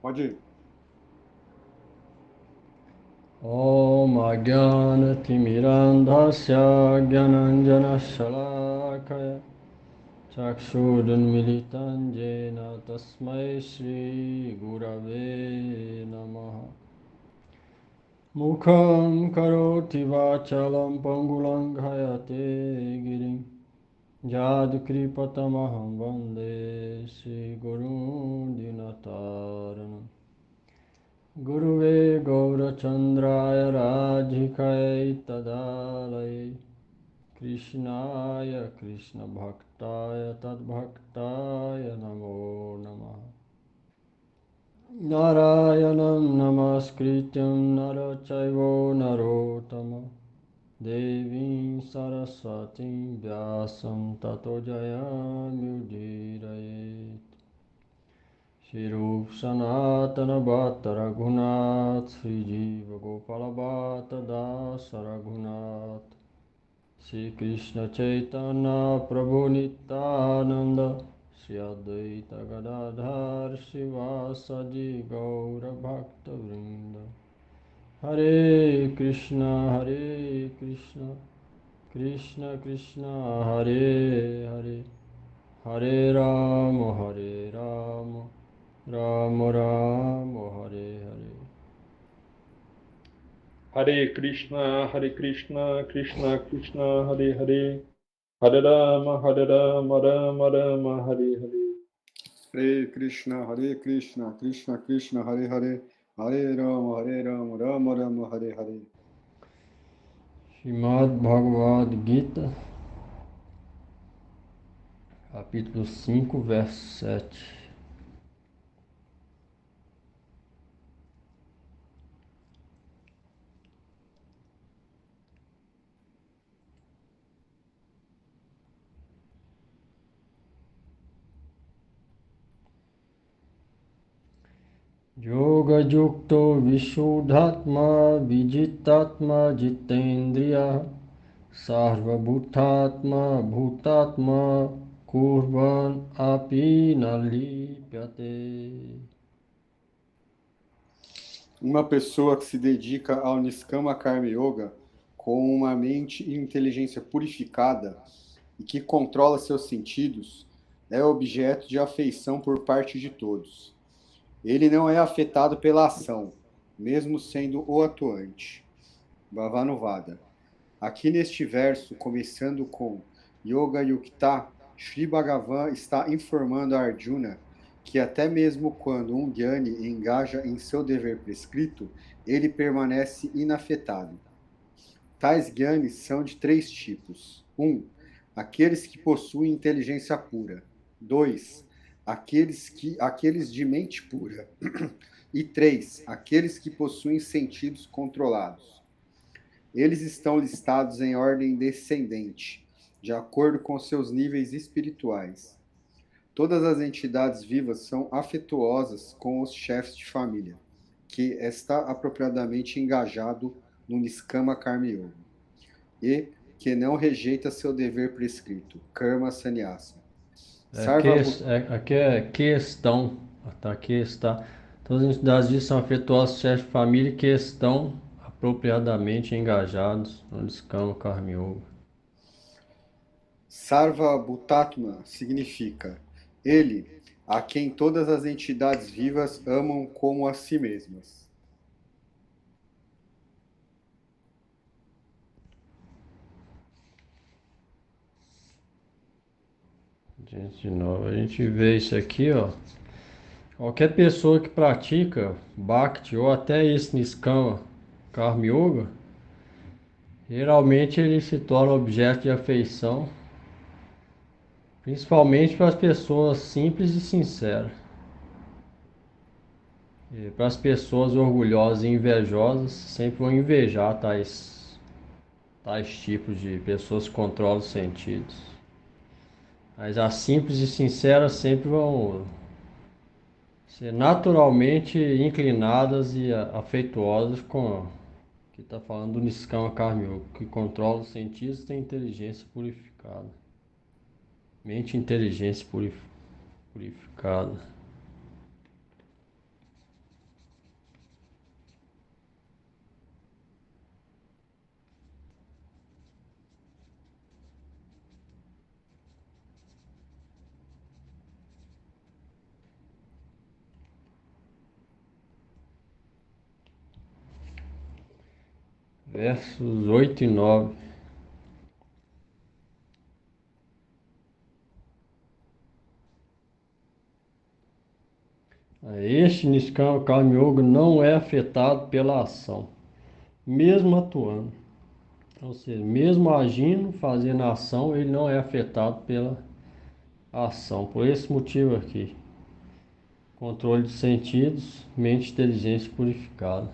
Pode ir. Om Ajnana-timirandhasya Gyananjana-shalakaya Chakshudunmilitan Jena Tasmai Shri Gurave Namaha Mukham Karoti Vachalam Pangulang Hayate Girim Jadu Kripatamaham Vande Shri Guru Dinataranam Guruve Gaurachandraya Radhikaye Tadalaye Krishnaya Krishna Bhaktaya Tadbhaktaya Namo Namaha Narayanam Namaskrityam Narachaivo Narottama Devim Saraswatim Vyasam Tato Jayamudiraye Shri Rup Sanatana Bhatta Raghunath Sri Jiva Gopala Bhatta Dasa Raghunath Shri Krishna Chaitanya Prabhu Nityananda Shri Advaita Gadadhar Sivasadi Gaura Bhakta Vrinda Hare Krishna Krishna Krishna Hare Hare Hare Rama Hare Rama Rama Rama Hare Hare. Hare Krishna, Krishna Krishna, Hare Hare, Hare Rama, Rama Rama, Hare Hare. Hare Krishna, Krishna Krishna, Hare Hare, Hare Rama, Rama Rama, Hare Hare. Srimad Bhagavad Gita, capítulo 5, verso 7. Yoga Yukto Vishuddhatma Vijitatma Jitendriya Sarva Bhutatma Bhutatma Kurvan Api Nalipyate. Uma pessoa que se dedica ao Niskama Karma Yoga com uma mente e inteligência purificada e que controla seus sentidos é objeto de afeição por parte de todos. Ele não é afetado pela ação, mesmo sendo o atuante. Bhavanuvada. Aqui neste verso, começando com Yoga Yukta, Sri Bhagavan está informando a Arjuna que até mesmo quando um Jnani engaja em seu dever prescrito, ele permanece inafetado. Tais Jnanis são de três tipos. 1. Aqueles que possuem inteligência pura. 2. Aqueles de mente pura. E 3. Aqueles que possuem sentidos controlados. Eles estão listados em ordem descendente, de acordo com seus níveis espirituais. Todas as entidades vivas são afetuosas com os chefes de família, que está apropriadamente engajado no Niskama Karma Yoga, e que não rejeita seu dever prescrito, Karma Sannyasa. Aqui é questão, tá? Aqui está. Todas as entidades disso são afetuosas, chefes de família que estão apropriadamente engajados no Niskama Karma Yoga. Sarva Bhutatma significa ele a quem todas as entidades vivas amam como a si mesmas. Gente, de novo, a gente vê isso aqui, ó. Qualquer pessoa que pratica Bhakti ou até esse Niskama Karma Yoga, geralmente ele se torna objeto de afeição, principalmente para as pessoas simples e sinceras. E para as pessoas orgulhosas e invejosas, sempre vão invejar tais tipos de pessoas que controlam os sentidos. Mas as simples e sinceras sempre vão ser naturalmente inclinadas e afetuosas com que está falando do Niskama Karma Yoga, que controla os sentidos e tem inteligência purificada. Mente e inteligência purificada. versos 8 e 9. Este Nishkama Karma Yoga não é afetado pela ação, mesmo atuando. Ou seja, mesmo agindo, fazendo ação, ele não é afetado pela ação. Por esse motivo aqui. Controle de sentidos, mente, inteligência purificada.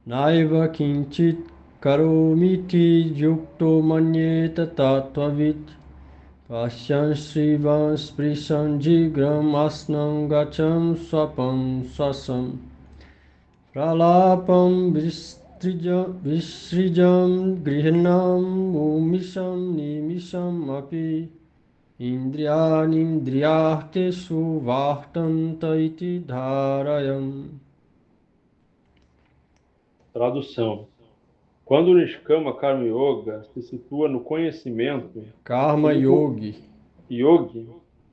Naiva kinchit karomiti yukto manyeta tattvavid Pasyan Srivan Sprishan Jigram Asnam Gacham Swapam Swasam Pralapam Visrijam Grihnam Umisham Nimisham Api Indriyanindriyarteshu Vartanta iti dharayam. Tradução. Quando o Nishkama Karma Yoga se situa no conhecimento, Karma Yogi.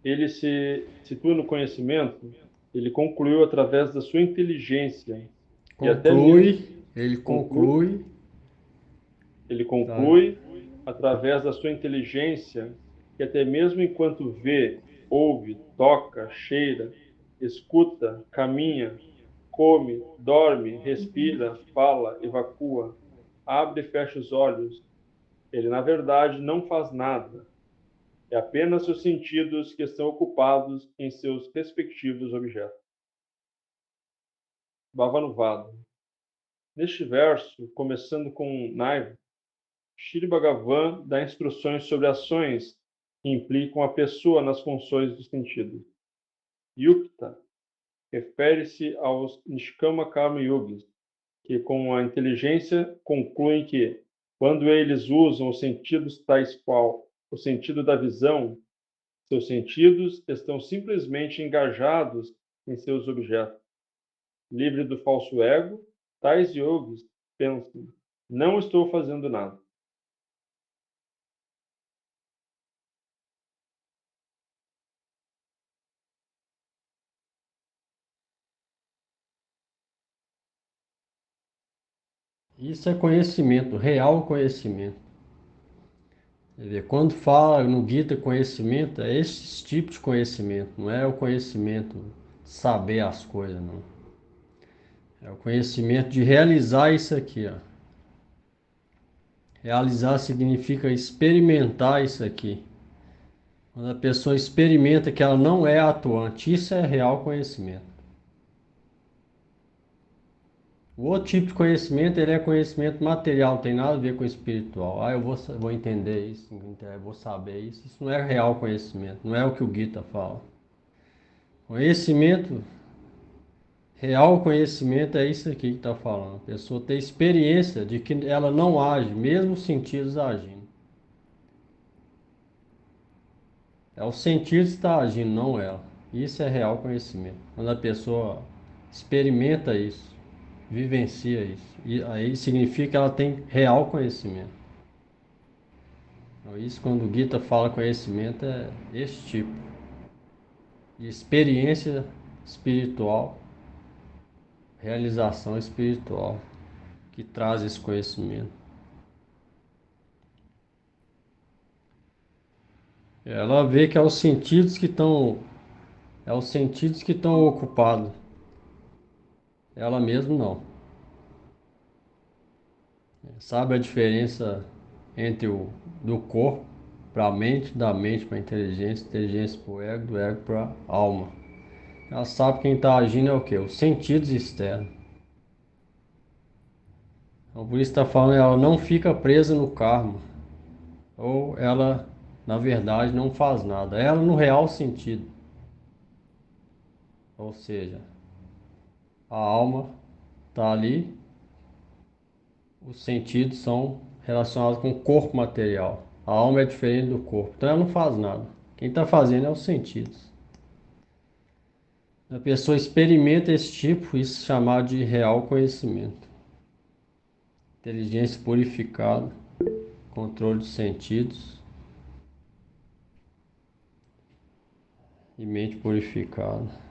Ele se situa no conhecimento, ele concluiu através da sua inteligência. Ele conclui através da sua inteligência que até mesmo enquanto vê, ouve, toca, cheira, escuta, caminha, come, dorme, respira, fala, evacua, abre e fecha os olhos, ele na verdade não faz nada. É apenas os sentidos que estão ocupados em seus respectivos objetos. Bhavanuvada. Neste verso, começando com Naiva, Shri Bhagavan dá instruções sobre ações que implicam a pessoa nas funções dos sentidos. Yukta refere-se aos Nishkama Karma Yogis, que com a inteligência concluem que, quando eles usam os sentidos tais qual o sentido da visão, seus sentidos estão simplesmente engajados em seus objetos. Livre do falso ego, tais yogis pensam: não estou fazendo nada. Isso é conhecimento, real conhecimento. Quer dizer, quando fala no Gita conhecimento, é esse tipo de conhecimento, não é o conhecimento de saber as coisas, não. É o conhecimento de realizar isso aqui, ó. Realizar significa experimentar isso aqui. Quando a pessoa experimenta que ela não é atuante, isso é real conhecimento. O outro tipo de conhecimento, ele é conhecimento material, não tem nada a ver com espiritual. Eu vou entender isso, eu vou saber isso. Isso não é real conhecimento, não é o que o Gita fala. Conhecimento, real conhecimento é isso aqui que está falando. A pessoa tem experiência de que ela não age, mesmo os sentidos agindo. É o sentido que está agindo, não ela. Isso é real conhecimento. Quando a pessoa experimenta isso, vivencia isso, e aí significa que ela tem real conhecimento. Então, isso quando o Gita fala conhecimento é esse tipo de experiência espiritual, realização espiritual que traz esse conhecimento. Ela vê que é os sentidos que estão ocupados. Ela mesma não. Sabe a diferença entre o do corpo para a mente, da mente para a inteligência, inteligência para o ego, do ego para a alma. Ela sabe quem está agindo é o que? Os sentidos externos. Então, por isso está falando, ela não fica presa no karma. Ou ela, na verdade, não faz nada. Ela no real sentido. Ou seja, a alma está ali, os sentidos são relacionados com o corpo material. A alma é diferente do corpo, então ela não faz nada. Quem está fazendo é os sentidos. A pessoa experimenta esse tipo, isso é chamado de real conhecimento. Inteligência purificada, controle dos sentidos e mente purificada.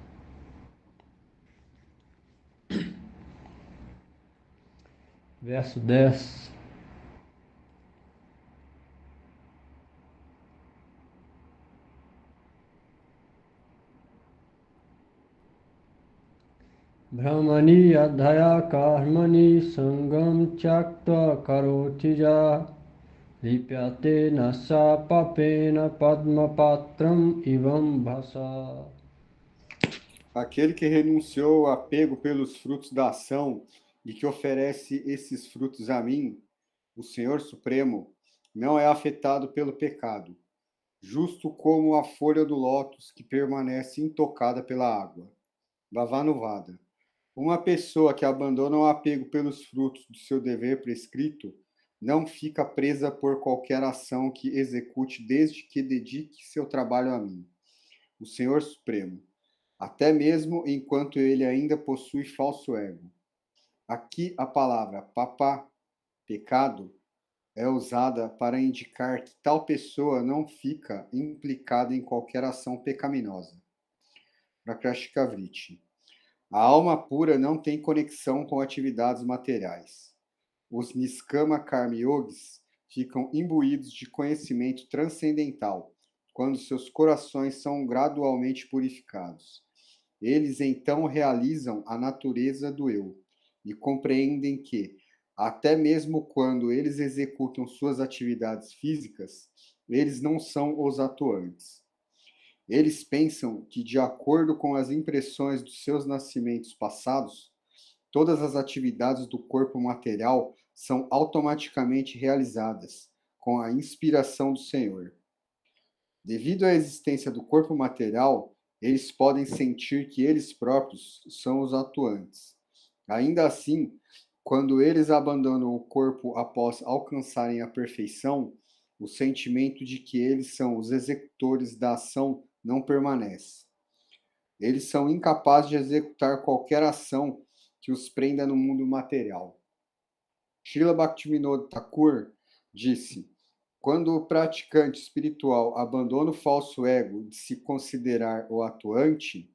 Verso 10. Brahmani adhaya karmani sangam tyaktva karotija lipyate nasa papena padmapatram ivam bhasa. Aquele que renunciou ao apego pelos frutos da ação e que oferece esses frutos a mim, o Senhor Supremo, não é afetado pelo pecado, justo como a folha do lótus que permanece intocada pela água. Bhavanuvada. Uma pessoa que abandona o apego pelos frutos do seu dever prescrito não fica presa por qualquer ação que execute desde que dedique seu trabalho a mim, o Senhor Supremo, até mesmo enquanto ele ainda possui falso ego. Aqui a palavra papá, pecado, é usada para indicar que tal pessoa não fica implicada em qualquer ação pecaminosa. Prakashikavriti. A alma pura não tem conexão com atividades materiais. Os Niskama Karma Yogis ficam imbuídos de conhecimento transcendental quando seus corações são gradualmente purificados. Eles então realizam a natureza do eu e compreendem que, até mesmo quando eles executam suas atividades físicas, eles não são os atuantes. Eles pensam que, de acordo com as impressões dos seus nascimentos passados, todas as atividades do corpo material são automaticamente realizadas com a inspiração do Senhor. Devido à existência do corpo material, eles podem sentir que eles próprios são os atuantes. Ainda assim, quando eles abandonam o corpo após alcançarem a perfeição, o sentimento de que eles são os executores da ação não permanece. Eles são incapazes de executar qualquer ação que os prenda no mundo material. Srila Bhaktivinoda Thakur disse: quando o praticante espiritual abandona o falso ego de se considerar o atuante,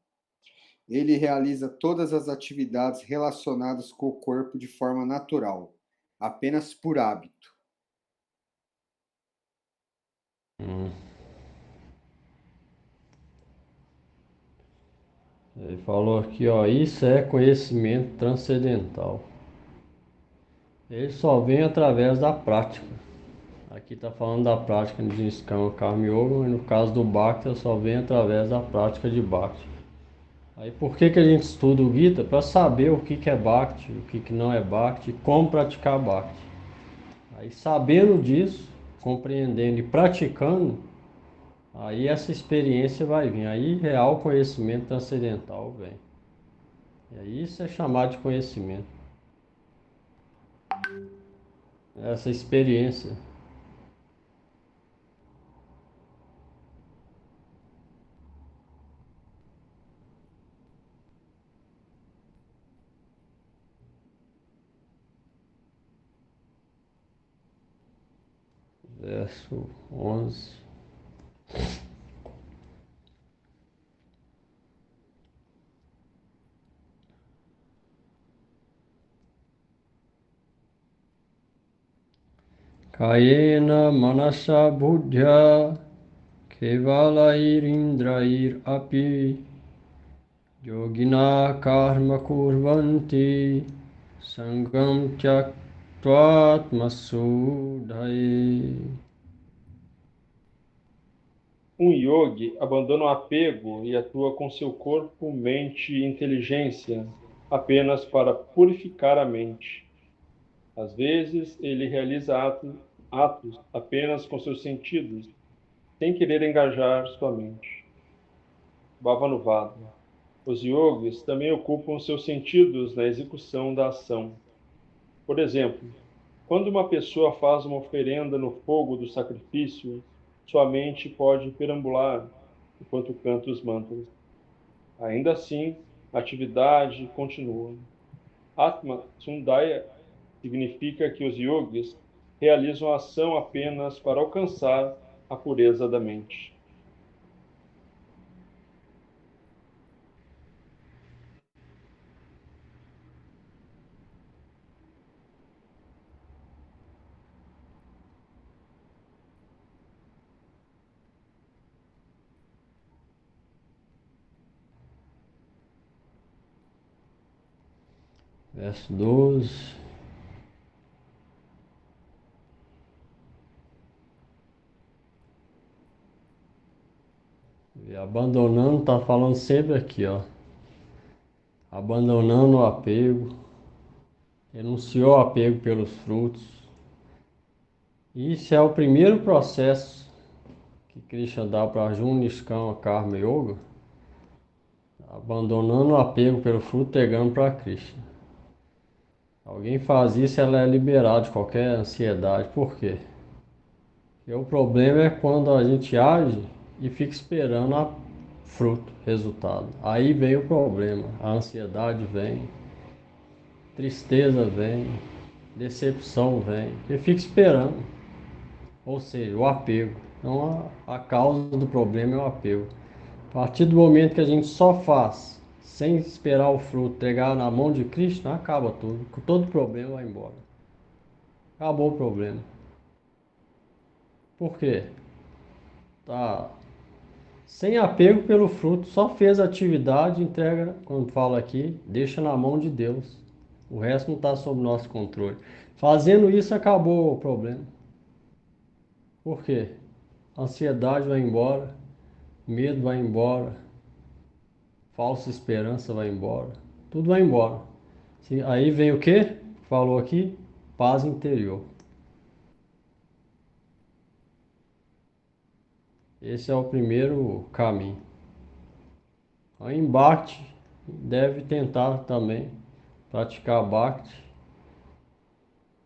ele realiza todas as atividades relacionadas com o corpo de forma natural, apenas por hábito. Ele falou aqui, ó, isso é conhecimento transcendental. Ele só vem através da prática. Aqui está falando da prática de Niskama Karma Yoga, e no caso do Bhakti, só vem através da prática de Bhakti. Aí por que a gente estuda o Gita? Para saber o que é Bhakti, o que não é Bhakti, como praticar Bhakti. Aí sabendo disso, compreendendo e praticando, aí essa experiência vai vir. Aí real conhecimento transcendental vem. E aí isso é chamado de conhecimento. Essa experiência. Verso 11. Kayena manasa buddhya kevalairindrair api yogina karma kurvanti sangam tyaktvatmasudhaye. Um yogi abandona o apego e atua com seu corpo, mente e inteligência apenas para purificar a mente. Às vezes, ele realiza atos apenas com seus sentidos, sem querer engajar sua mente. Bhavanuvada. Os yogis também ocupam seus sentidos na execução da ação. Por exemplo, quando uma pessoa faz uma oferenda no fogo do sacrifício, sua mente pode perambular enquanto canta os mantras. Ainda assim, a atividade continua. Atma Sundaya significa que os yogis realizam a ação apenas para alcançar a pureza da mente. Verso 12. E abandonando, tá falando sempre aqui, ó. Abandonando o apego, renunciou ao apego pelos frutos. Isso é o primeiro processo que Krishna dá para Arjuna, Niskama, Karma Yoga, abandonando o apego pelo fruto, pegando para Krishna. Alguém faz isso, ela é liberada de qualquer ansiedade. Por quê? Porque o problema é quando a gente age e fica esperando a fruto, resultado. Aí vem o problema, a ansiedade vem, tristeza vem, decepção vem, e fica esperando. Ou seja, o apego. Então a causa do problema é o apego. A partir do momento que a gente só faz, sem esperar o fruto, entregar na mão de Cristo, acaba tudo. Todo problema vai embora. Acabou o problema. Por quê? Tá sem apego pelo fruto, só fez a atividade, entrega, quando fala aqui, deixa na mão de Deus. O resto não está sob nosso controle. Fazendo isso, acabou o problema. Por quê? A ansiedade vai embora, medo vai embora, falsa esperança vai embora, tudo vai embora. Aí vem o que? Falou aqui, paz interior. Esse é o primeiro caminho. O embate deve tentar também praticar bhakti,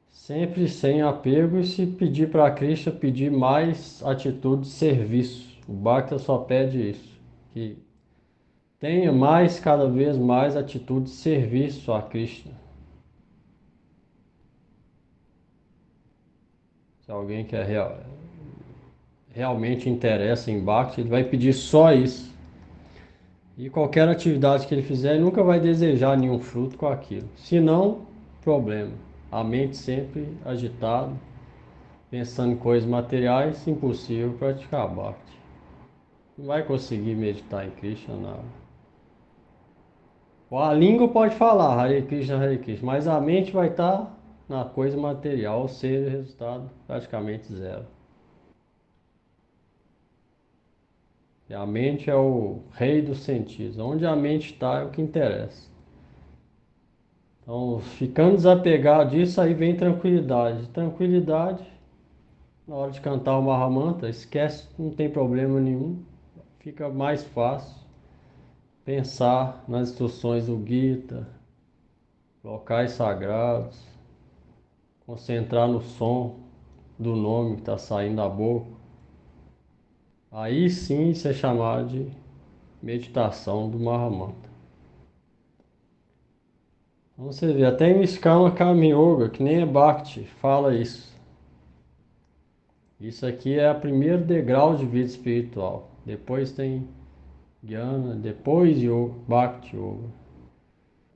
sempre sem apego, e se pedir para Krishna, pedir mais atitude de serviço. O bhakti só pede isso, que tenha mais, cada vez mais atitude de serviço a Krishna. Se alguém quer realmente interessa em bhakti, ele vai pedir só isso. E qualquer atividade que ele fizer, ele nunca vai desejar nenhum fruto com aquilo. Se não, problema. A mente sempre agitada, pensando em coisas materiais, impossível praticar bhakti. Não vai conseguir meditar em Krishna, nada. A língua pode falar Hare Krishna, mas a mente vai estar na coisa material, ou seja, resultado praticamente zero. E a mente é o rei dos sentidos. Onde a mente está é o que interessa. Então, ficando desapegado disso, aí vem tranquilidade. Tranquilidade, na hora de cantar o Mahamantra, esquece, não tem problema nenhum. Fica mais fácil pensar nas instruções do Gita, locais sagrados, concentrar no som do nome que está saindo da boca. Aí sim isso é chamado de meditação do Mahamantra. Então você vê, até em Niskama Karma Yoga, que nem é Bhakti, fala isso. Isso aqui é o primeiro degrau de vida espiritual. Depois tem Jnana, depois Yoga, Bhakti Yoga.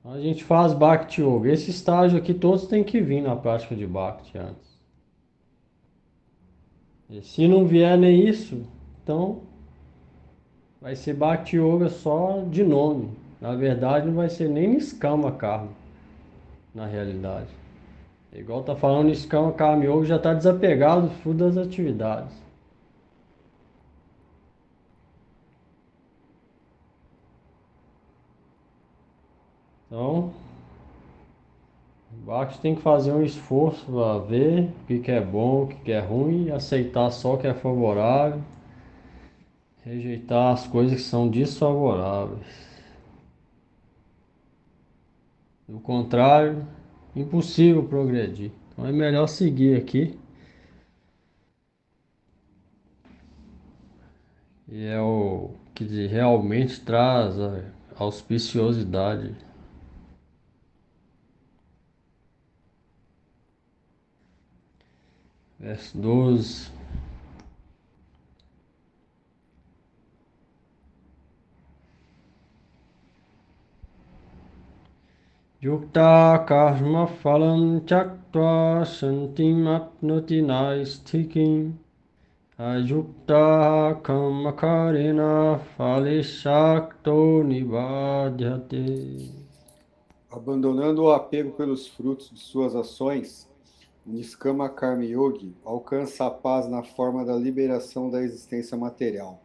Então a gente faz Bhakti Yoga. Esse estágio aqui todos têm que vir na prática de Bhakti antes. E se não vier nem isso, então vai ser Bhakti Yoga só de nome. Na verdade não vai ser nem Niskama Karma, na realidade. É igual tá falando, Niskama Karma Yoga já está desapegado do fruto das atividades. Então, o Bhakti tem que fazer um esforço para ver o que é bom, o que é ruim, e aceitar só o que é favorável, rejeitar as coisas que são desfavoráveis. Do contrário, impossível progredir. Então é melhor seguir aqui. E é o que realmente traz a auspiciosidade. Verso 12. Yukta karma phalam tyaktva shantim apnoti naisthikim ayukta karma karena phaleshakto nibadhyate. Abandonando o apego pelos frutos de suas ações, o Niskama Karma Yogi alcança a paz na forma da liberação da existência material.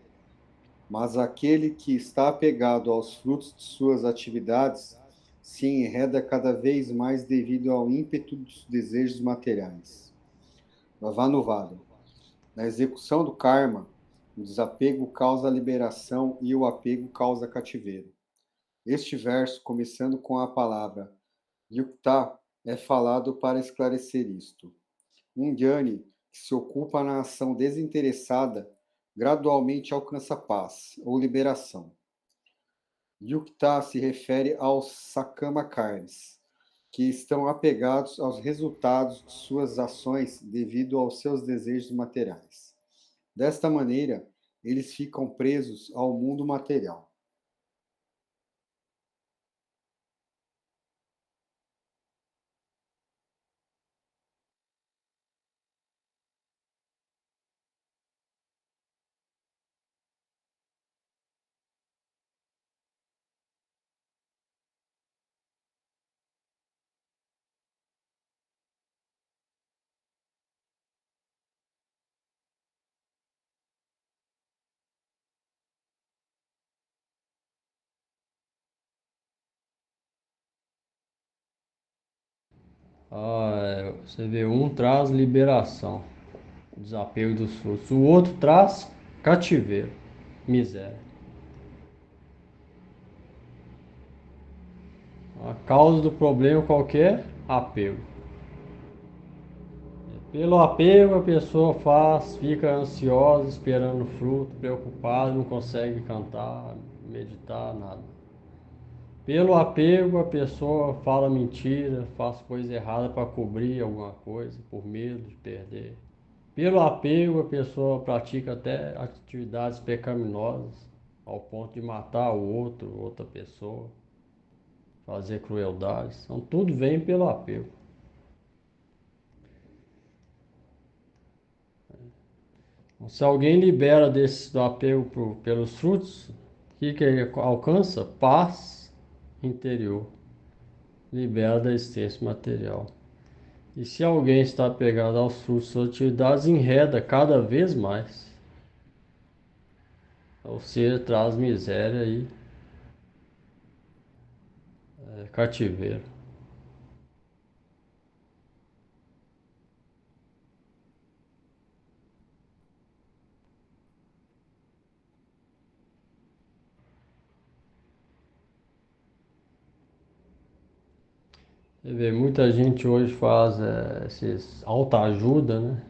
Mas aquele que está apegado aos frutos de suas atividades se enreda cada vez mais devido ao ímpeto dos desejos materiais. Vavanuvada. Na execução do karma, o desapego causa a liberação e o apego causa cativeiro. Este verso, começando com a palavra Yukta, é falado para esclarecer isto. Um jnani que se ocupa na ação desinteressada gradualmente alcança paz ou liberação. Yukta se refere aos sakama karmis, que estão apegados aos resultados de suas ações devido aos seus desejos materiais. Desta maneira, eles ficam presos ao mundo material. Você vê, um traz liberação, desapego dos frutos, o outro traz cativeiro, miséria. A causa do problema qualquer, apego. Pelo apego a pessoa fica ansiosa, esperando fruto, preocupada, não consegue cantar, meditar, nada. Pelo apego a pessoa fala mentira, faz coisa errada para cobrir alguma coisa, por medo de perder. Pelo apego a pessoa pratica até atividades pecaminosas, ao ponto de matar o outro, outra pessoa, fazer crueldades. Então tudo vem pelo apego. Se alguém libera do apego pelos frutos, o que ele alcança? Paz interior. Libera da existência material. E se alguém está apegado aos frutos das atividades, enreda cada vez mais. Ou seja, traz miséria e cativeiro. Você vê, muita gente hoje faz esses autoajuda, né?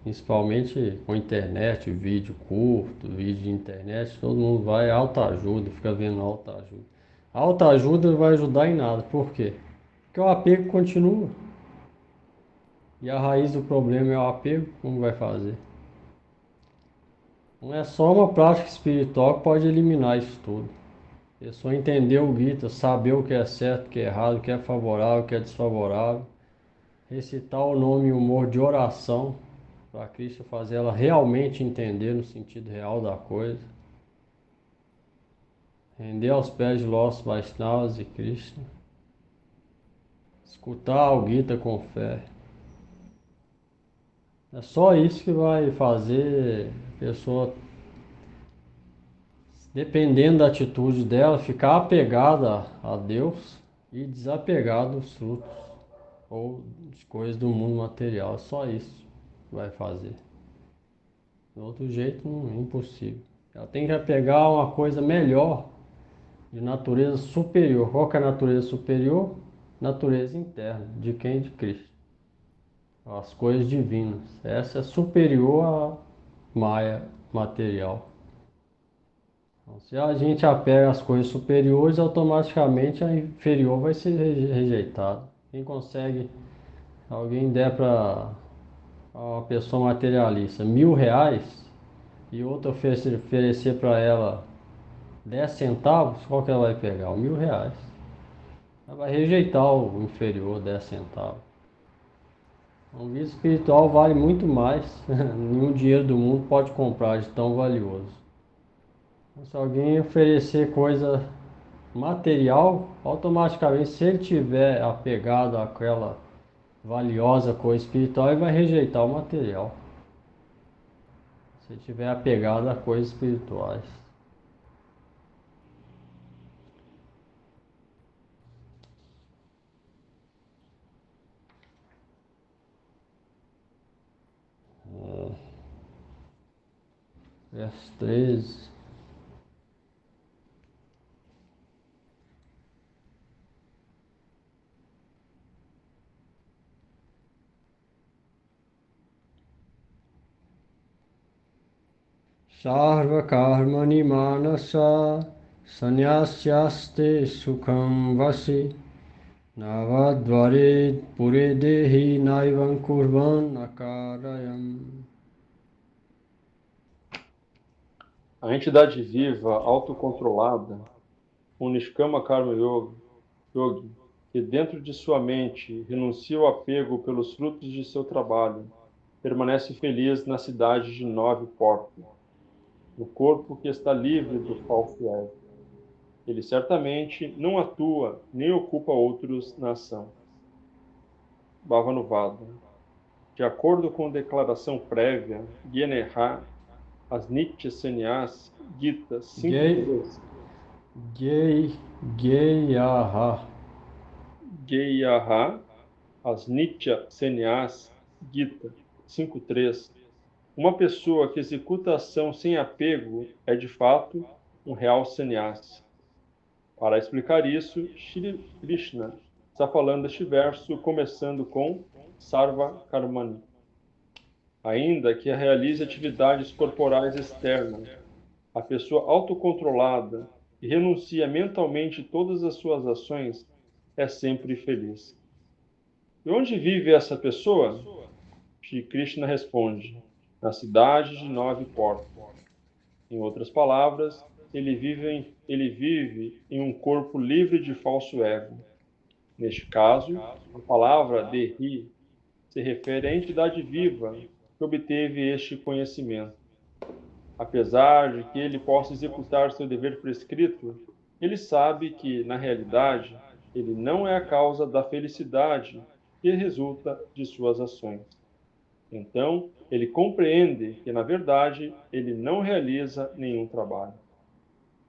Principalmente com internet, vídeo curto, vídeo de internet, todo mundo vai autoajuda, fica vendo autoajuda. Autoajuda não vai ajudar em nada, por quê? Porque o apego continua. E a raiz do problema é o apego, como vai fazer? Não é só uma prática espiritual que pode eliminar isso tudo. É só entender o Gita, saber o que é certo, o que é errado, o que é favorável, o que é desfavorável. Recitar o nome e o humor de oração, para Krishna fazer ela realmente entender no sentido real da coisa. Render aos pés de Lossos Vaishnavas e Krishna. Escutar o Gita com fé. É só isso que vai fazer a pessoa, dependendo da atitude dela, ficar apegada a Deus e desapegada dos frutos ou de coisas do mundo material. É só isso que vai fazer. De outro jeito, é impossível. Ela tem que apegar a uma coisa melhor, de natureza superior. Qual que é a natureza superior? Natureza interna. De quem? De Cristo. As coisas divinas. Essa é superior à Maya material. Então, se a gente apega às coisas superiores, automaticamente a inferior vai ser rejeitada. Quem consegue, alguém der para uma pessoa materialista R$ 1.000 e outra oferecer para ela 10 centavos, qual que ela vai pegar? O R$ 1.000. Ela vai rejeitar o inferior, 10 centavos. Um vida espiritual vale muito mais. Nenhum dinheiro do mundo pode comprar de tão valioso. Se alguém oferecer coisa material, automaticamente, se ele tiver apegado àquela valiosa coisa espiritual, ele vai rejeitar o material. Se ele tiver apegado a coisas espirituais. Verso 13. Sarva karmani manasa sanyasyaste sukham vasi navadvare pure dehi naivam kurvan akarayam. A entidade viva, autocontrolada, o Nishkama Karma Yogi, que dentro de sua mente renuncia ao apego pelos frutos de seu trabalho, permanece feliz na cidade de 9 portas, no corpo que está livre do falso ego. Ele certamente não atua nem ocupa outros na ação. Bhavanuvada. De acordo com declaração prévia, Gyeneha, as Nitya Sannyas Gita 5.3. Geyaha, as Nitya Sannyas Gita 5.3. Uma pessoa que executa a ação sem apego é de fato um real sannyasi. Para explicar isso, Shri Krishna está falando este verso começando com Sarva Karmani. Ainda que realize atividades corporais externas, a pessoa autocontrolada que renuncia mentalmente todas as suas ações é sempre feliz. E onde vive essa pessoa? Shri Krishna responde, na cidade de 9 portas. Em outras palavras, ele vive em um corpo livre de falso ego. Neste caso, a palavra Dehi se refere à entidade viva que obteve este conhecimento. Apesar de que ele possa executar seu dever prescrito, ele sabe que, na realidade, ele não é a causa da felicidade que resulta de suas ações. Então, ele compreende que, na verdade, ele não realiza nenhum trabalho.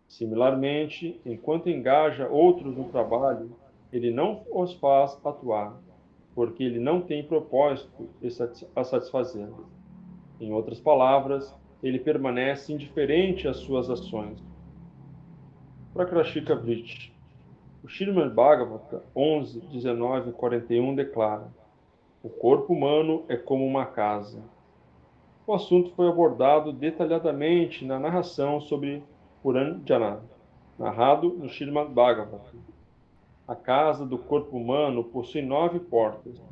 Similarmente, enquanto engaja outros no trabalho, ele não os faz atuar, porque ele não tem propósito a satisfazer. Em outras palavras, ele permanece indiferente às suas ações. Prakrashika Vritti. O Srimad Bhagavata 11, 19 e 41 declara: o corpo humano é como uma casa. O assunto foi abordado detalhadamente na narração sobre Puranjana, narrado no Srimad Bhagavata. A casa do corpo humano possui 9 portas: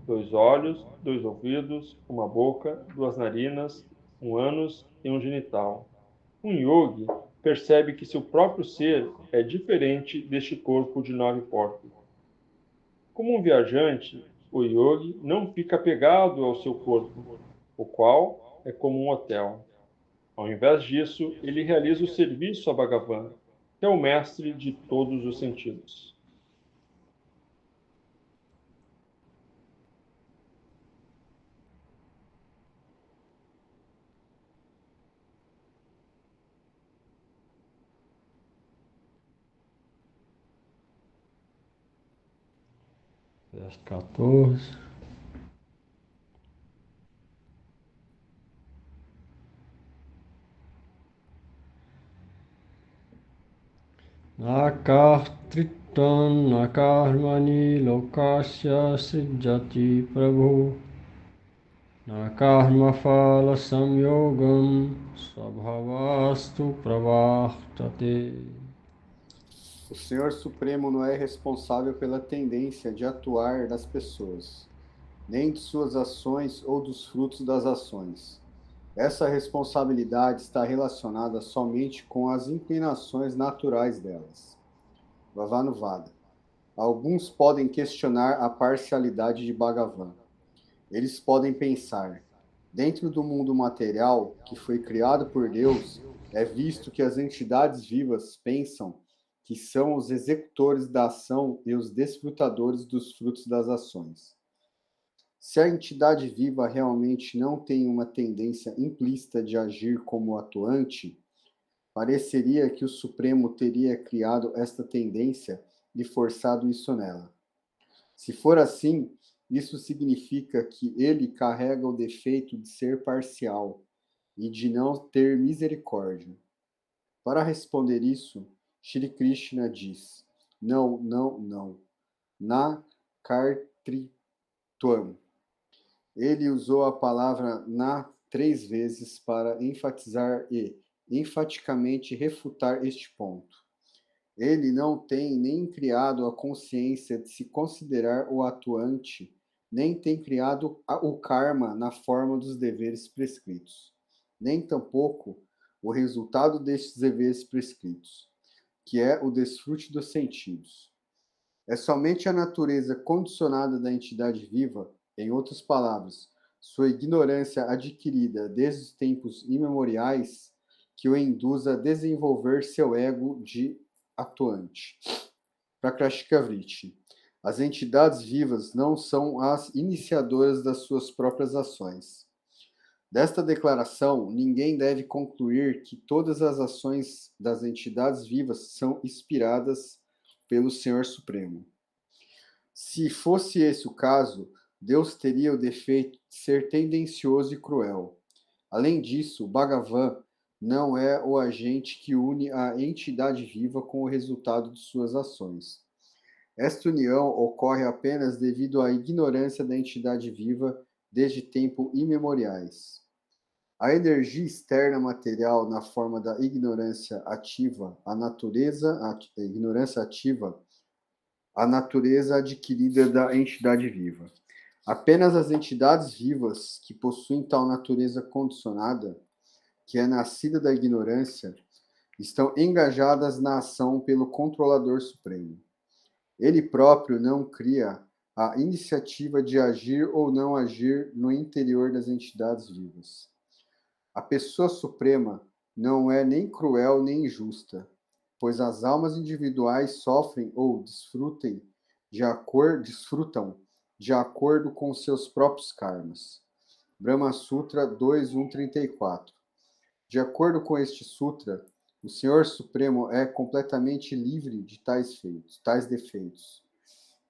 2 olhos, 2 ouvidos, uma boca, 2 narinas, um ânus e um genital. Um yogi percebe que seu próprio ser é diferente deste corpo de 9 portas. Como um viajante, o yogi não fica apegado ao seu corpo, o qual é como um hotel. Ao invés disso, ele realiza o serviço a Bhagavan, que é o mestre de todos os sentidos. Verso 14. Nakartritam nakarmani lokasya srijati prabhu nakarma phala samyogam svabhavastu pravartate. O Senhor Supremo não é responsável pela tendência de atuar das pessoas, nem de suas ações ou dos frutos das ações. Essa responsabilidade está relacionada somente com as inclinações naturais delas. Bhavanuvada. Alguns podem questionar a parcialidade de Bhagavan. Eles podem pensar, dentro do mundo material que foi criado por Deus, é visto que as entidades vivas pensam que são os executores da ação e os desfrutadores dos frutos das ações. Se a entidade viva realmente não tem uma tendência implícita de agir como atuante, pareceria que o Supremo teria criado esta tendência e forçado isso nela. Se for assim, isso significa que ele carrega o defeito de ser parcial e de não ter misericórdia. Para responder isso, Shri Krishna diz: não, não, não. Na kartritvam. Ele usou a palavra na 3 vezes para enfatizar e enfaticamente refutar este ponto. Ele não tem nem criado a consciência de se considerar o atuante, nem tem criado o karma na forma dos deveres prescritos, nem tampouco o resultado destes deveres prescritos, que é o desfrute dos sentidos. É somente a natureza condicionada da entidade viva, em outras palavras, sua ignorância adquirida desde os tempos imemoriais, que o induz a desenvolver seu ego de atuante. Prakrashikavriti. As entidades vivas não são as iniciadoras das suas próprias ações. Desta declaração, ninguém deve concluir que todas as ações das entidades vivas são inspiradas pelo Senhor Supremo. Se fosse esse o caso, Deus teria o defeito de ser tendencioso e cruel. Além disso, o Bhagavan não é o agente que une a entidade viva com o resultado de suas ações. Esta união ocorre apenas devido à ignorância da entidade viva desde tempos imemoriais. A energia externa material na forma da ignorância ativa, a ignorância ativa, a natureza adquirida da entidade viva. Apenas as entidades vivas que possuem tal natureza condicionada, que é nascida da ignorância, estão engajadas na ação pelo controlador supremo. Ele próprio não cria a iniciativa de agir ou não agir no interior das entidades vivas. A pessoa suprema não é nem cruel nem injusta, pois as almas individuais sofrem ou desfrutam de acordo com seus próprios karmas. Brahma Sutra 2.134. De acordo com este sutra, o Senhor Supremo é completamente livre de tais defeitos.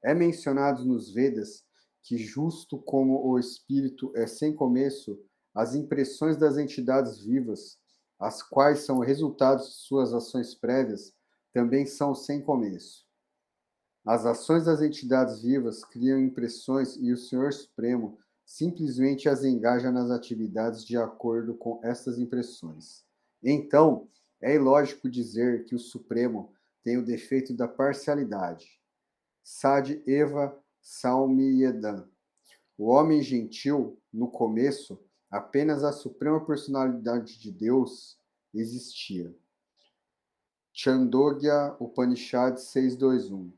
É mencionado nos Vedas que, justo como o espírito é sem começo, as impressões das entidades vivas, as quais são resultados de suas ações prévias, também são sem começo. As ações das entidades vivas criam impressões e o Senhor Supremo simplesmente as engaja nas atividades de acordo com estas impressões. Então, é ilógico dizer que o Supremo tem o defeito da parcialidade. Sad Eva Saumyedam. O homem gentil, no começo, apenas a suprema personalidade de Deus existia. Chandogya Upanishad 6.2.1.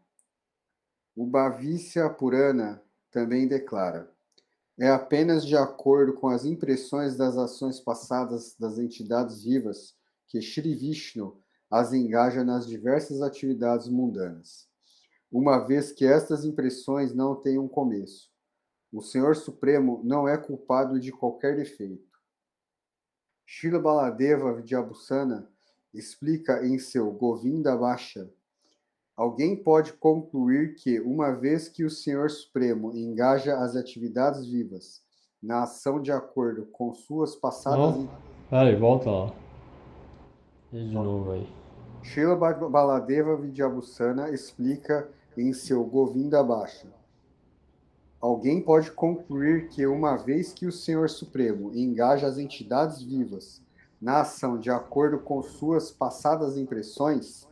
O Bhavishya Purana também declara: é apenas de acordo com as impressões das ações passadas das entidades vivas que Shri Vishnu as engaja nas diversas atividades mundanas, uma vez que estas impressões não têm um começo. O Senhor Supremo não é culpado de qualquer defeito. Srila Baladeva Vidyabhusana explica em seu Govinda Bhasha: alguém pode concluir que, uma vez que o Senhor Supremo engaja as atividades vivas na ação de acordo com suas passadas... Não? Peraí, volta lá. E de novo aí. Srila Baladeva Vidyabhusana explica em seu Govinda Bhasha: alguém pode concluir que, uma vez que o Senhor Supremo engaja as entidades vivas na ação de acordo com suas passadas impressões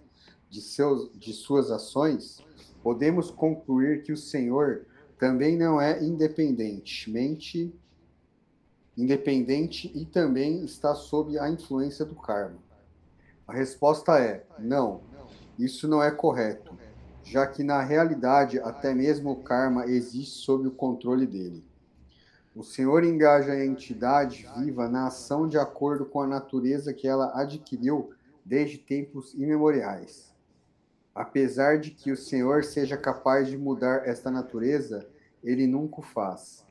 de suas ações, podemos concluir que o Senhor também não é independente e também está sob a influência do karma. A resposta é: não, isso não é correto, já que na realidade até mesmo o karma existe sob o controle dele. O Senhor engaja a entidade viva na ação de acordo com a natureza que ela adquiriu desde tempos imemoriais. Apesar de que o Senhor seja capaz de mudar esta natureza, ele nunca o faz.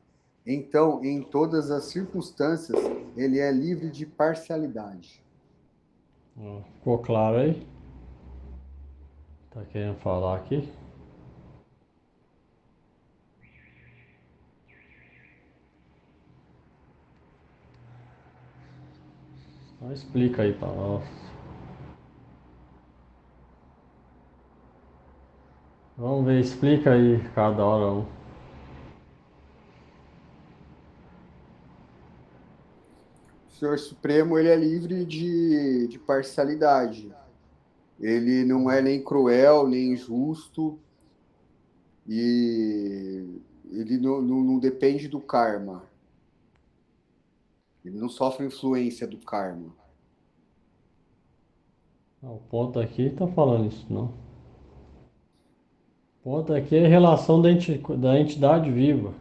Então, em todas as circunstâncias, ele é livre de parcialidade. Ficou claro aí? Tá querendo falar aqui? Então explica aí para nós. Vamos ver, explica aí cada hora um. O Senhor Supremo, ele é livre de parcialidade. Ele não é nem cruel, nem injusto, e ele não depende do karma. Ele não sofre influência do karma. O ponto aqui tá falando isso, não. O ponto aqui é a relação da entidade viva.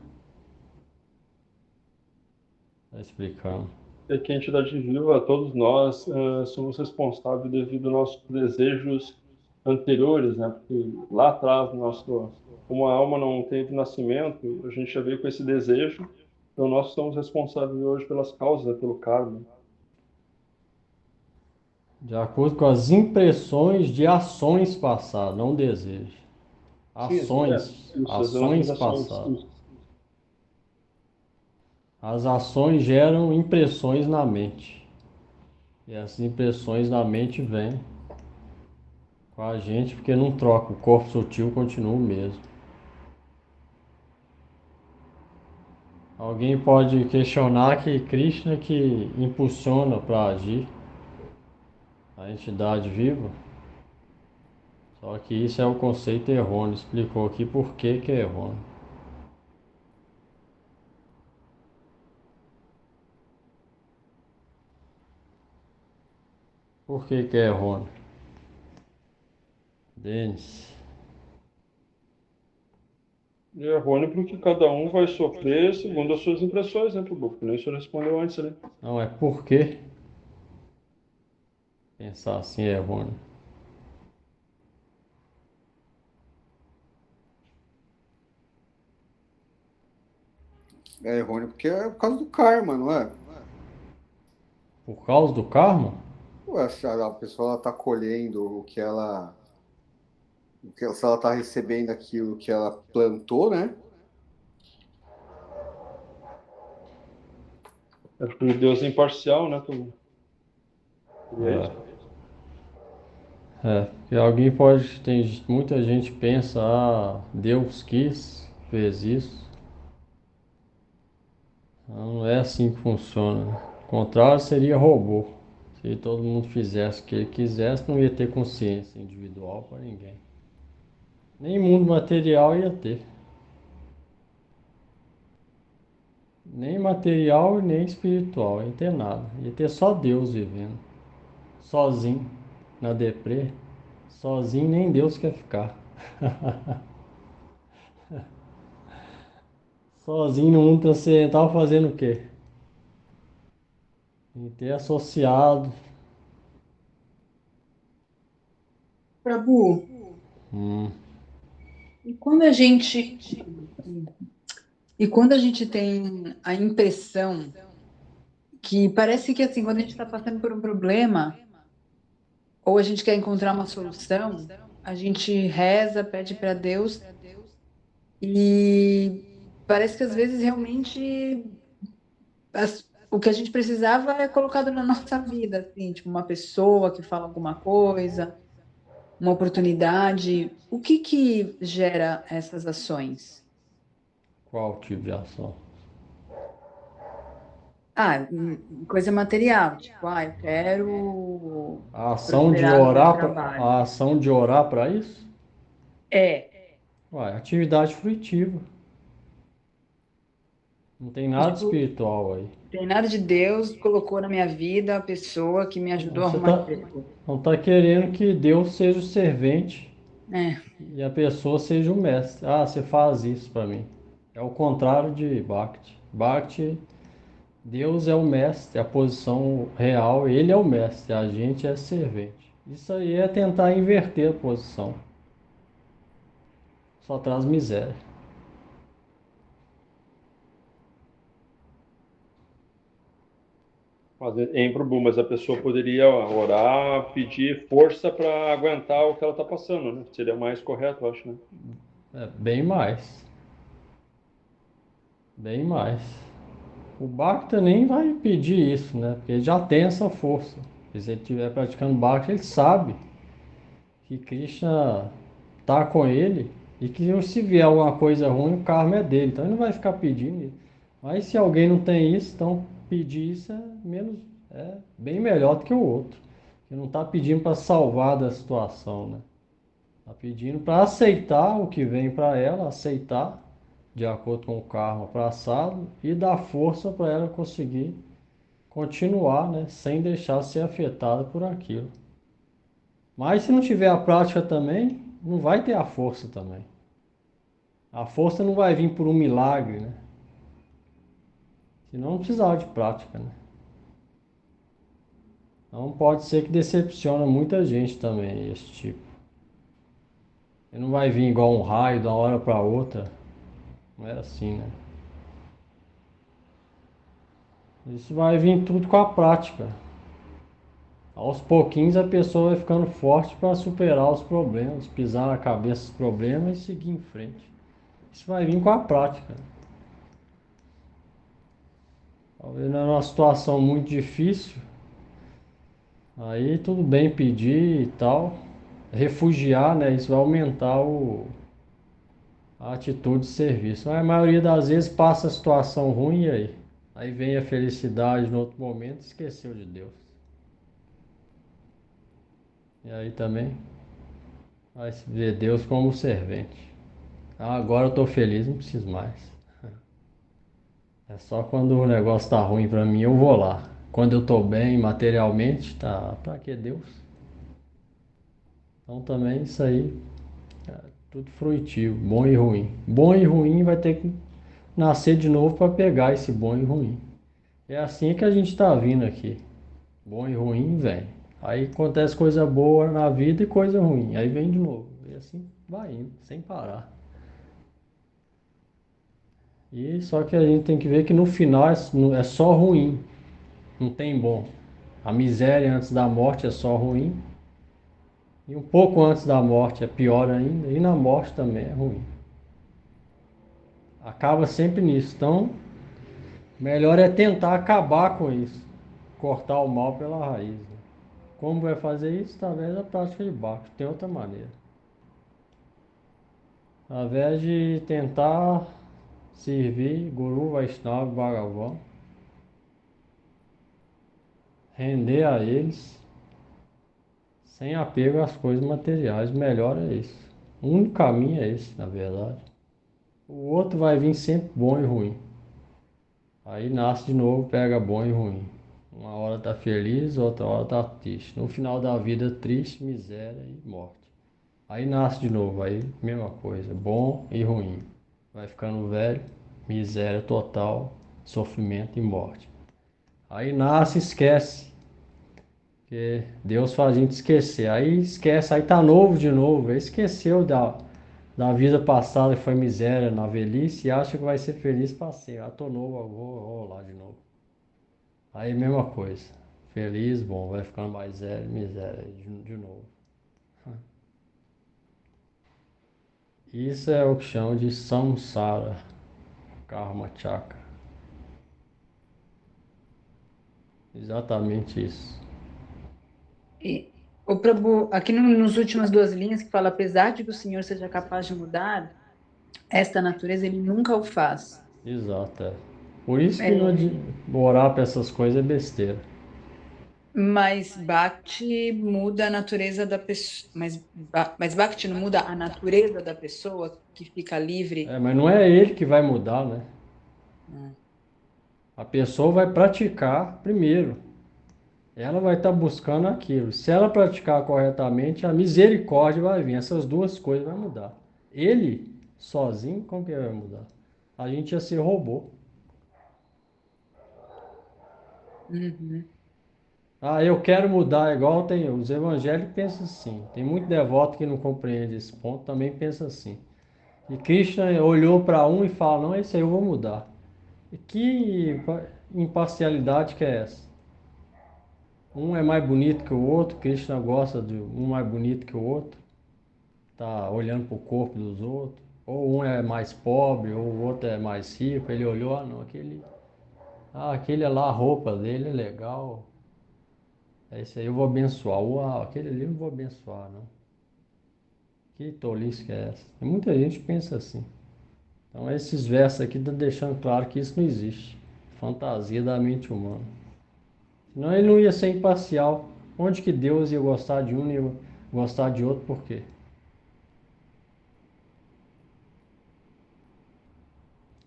Tá explicando. É que a entidade viva, todos nós, somos responsáveis devido aos nossos desejos anteriores, né? Porque lá atrás, como a alma não teve nascimento, a gente já veio com esse desejo, então nós somos responsáveis hoje pelas causas, né? Pelo karma. De acordo com as impressões de ações passadas, não desejos. Sim, isso, as nossas Ações ações. passadas. As ações geram impressões na mente. E essas impressões na mente vêm com a gente porque não troca, o corpo sutil continua o mesmo. Alguém pode questionar que Krishna que impulsiona para agir a entidade viva? Só que isso é o conceito errôneo. Explicou aqui por que que é errôneo. Por que que é errôneo? Denis. E é errôneo porque cada um vai sofrer segundo as suas impressões, né, Tubu? Que nem o senhor respondeu antes, né? Não, é por que pensar assim é errôneo. É errôneo porque é por causa do karma, não é? Por causa do karma? Ué, se a pessoa está colhendo se ela está recebendo aquilo que ela plantou, né? É porque Deus é imparcial, né, Tubu? Seria É. isso? E alguém pode, tem muita gente pensa, Deus quis, fez isso. Não é assim que funciona. O contrário seria robô. Se todo mundo fizesse o que ele quisesse, não ia ter consciência individual para ninguém. Nem mundo material ia ter. Nem material e nem espiritual. Ia ter nada. Ia ter só Deus vivendo. Sozinho. Na deprê. Sozinho nem Deus quer ficar. Sozinho no mundo transcendental fazendo o quê? E ter associado. Prabhu, Hum, e quando a gente tem a impressão que parece que assim, quando a gente está passando por um problema ou a gente quer encontrar uma solução, a gente reza, pede para Deus e parece que às vezes realmente o que a gente precisava é colocado na nossa vida, assim, tipo uma pessoa que fala alguma coisa, uma oportunidade. O que que gera essas ações? qual tipo de ação? Coisa material, tipo, eu quero A ação de prosperar no meu orar, trabalho. a ação de orar para isso? É, Ué, atividade fruitiva. Não tem nada tipo, espiritual aí. tem nada de Deus colocou na minha vida a pessoa que me ajudou a Você arrumar tá, emprego. não está querendo que Deus seja o servente É, e a pessoa seja o mestre. Você faz isso para mim. É o contrário de Bhakti. Bhakti, Deus é o mestre, a posição real, ele é o mestre, a gente é servente. Isso aí é tentar inverter a posição. Só traz miséria. Em Prabhu, mas a pessoa poderia orar, pedir força para aguentar o que ela está passando, né? Seria mais correto, eu acho, né? É bem mais. Bem mais. O Bhakta nem vai pedir isso, né? Porque ele já tem essa força. Se ele estiver praticando Bhakti, ele sabe que Krishna tá com ele e que se vier alguma coisa ruim, o karma é dele. Então ele não vai ficar pedindo isso. Mas se alguém não tem isso, então pedir isso é bem melhor do que o outro. Que não está pedindo para salvar da situação, né? Está pedindo para aceitar o que vem para ela, aceitar de acordo com o karma passado e dar força para ela conseguir continuar, né, sem deixar ser afetada por aquilo. Mas se não tiver a prática também, não vai ter a força também. A força não vai vir por um milagre, né? Senão não precisava de prática, né? Então pode ser que decepciona muita gente também esse tipo. Ele não vai vir igual um raio de uma hora para outra. Não é assim, né? Isso vai vir tudo com a prática. Aos pouquinhos a pessoa vai ficando forte para superar os problemas, pisar na cabeça dos problemas e seguir em frente. Isso vai vir com a prática. Talvez não é uma situação muito difícil, aí tudo bem pedir e tal. Refugiar, né? Isso vai aumentar a atitude de serviço. Mas a maioria das vezes passa a situação ruim e aí? Aí vem a felicidade no outro momento e esqueceu de Deus. E aí também vai se ver Deus como servente. Ah, agora eu tô feliz, não preciso mais. É só quando o negócio tá ruim pra mim eu vou lá. Quando eu tô bem materialmente, tá, pra que Deus? Então também isso aí é tudo fruitivo, bom e ruim. Bom e ruim vai ter que nascer de novo para pegar esse bom e ruim. É assim que a gente está vindo aqui. Bom e ruim vem. Aí acontece coisa boa na vida e coisa ruim. Aí vem de novo. E assim vai indo, sem parar. E só que a gente tem que ver que no final é só ruim. Não tem bom. A miséria antes da morte é só ruim. E um pouco antes da morte é pior ainda. E na morte também é ruim. Acaba sempre nisso. Então, melhor é tentar acabar com isso. Cortar o mal pela raiz, né? Como vai fazer isso? Através da prática de Bhakti. Tem outra maneira. Através de tentar servir Guru, Vaishnava, Bhagavan, render a eles, sem apego às coisas materiais. O melhor é isso. O único caminho é esse, na verdade. O outro vai vir sempre bom e ruim. Aí nasce de novo, pega bom e ruim. Uma hora tá feliz, outra hora tá triste. No final da vida, triste, miséria e morte. Aí nasce de novo, aí mesma coisa, bom e ruim. Vai ficando velho, miséria total, sofrimento e morte. Aí nasce e esquece, porque Deus faz a gente esquecer. Aí esquece, aí tá novo de novo. Aí esqueceu da vida passada que foi miséria na velhice e acha que vai ser feliz para sempre. Ah, tô novo, vou lá de novo. Aí mesma coisa. Feliz, bom, vai ficando mais velho, miséria de novo. Isso é o que chamam de samsara, karma chakra. Exatamente isso. E, o Prabhu, aqui nos últimas duas linhas que fala, apesar de que o Senhor seja capaz de mudar esta natureza, ele nunca o faz. Exato, é. Por isso que não É, orar para essas coisas é besteira. mas Bhakti muda a natureza da pessoa. Mas Bhakti não muda a natureza da pessoa que fica livre. É, mas não é ele que vai mudar, né? Hum. A pessoa vai praticar primeiro. Ela vai estar buscando aquilo. Se ela praticar corretamente, a misericórdia vai vir. Essas duas coisas vão mudar. Ele, sozinho, como que vai mudar? A gente ia ser robô. Uhum. Ah, eu quero mudar, igual tem os evangélicos pensam assim. Tem muito devoto que não compreende esse ponto, também pensa assim. E Krishna olhou para um e fala, não, esse aí eu vou mudar. E que imparcialidade que é essa? Um é mais bonito que o outro, Krishna gosta de um mais bonito que o outro, tá olhando para o corpo dos outros. Ou um é mais pobre, ou o outro é mais rico. Ele olhou, não, aquele é lá, a roupa dele é legal. É isso aí, eu vou abençoar. Uau, aquele ali eu não vou abençoar, não. Que tolice que é essa? E muita gente pensa assim. Então, esses versos aqui estão deixando claro que isso não existe. Fantasia da mente humana. Senão ele não ia ser imparcial. Onde que Deus ia gostar de um e ia gostar de outro, por quê?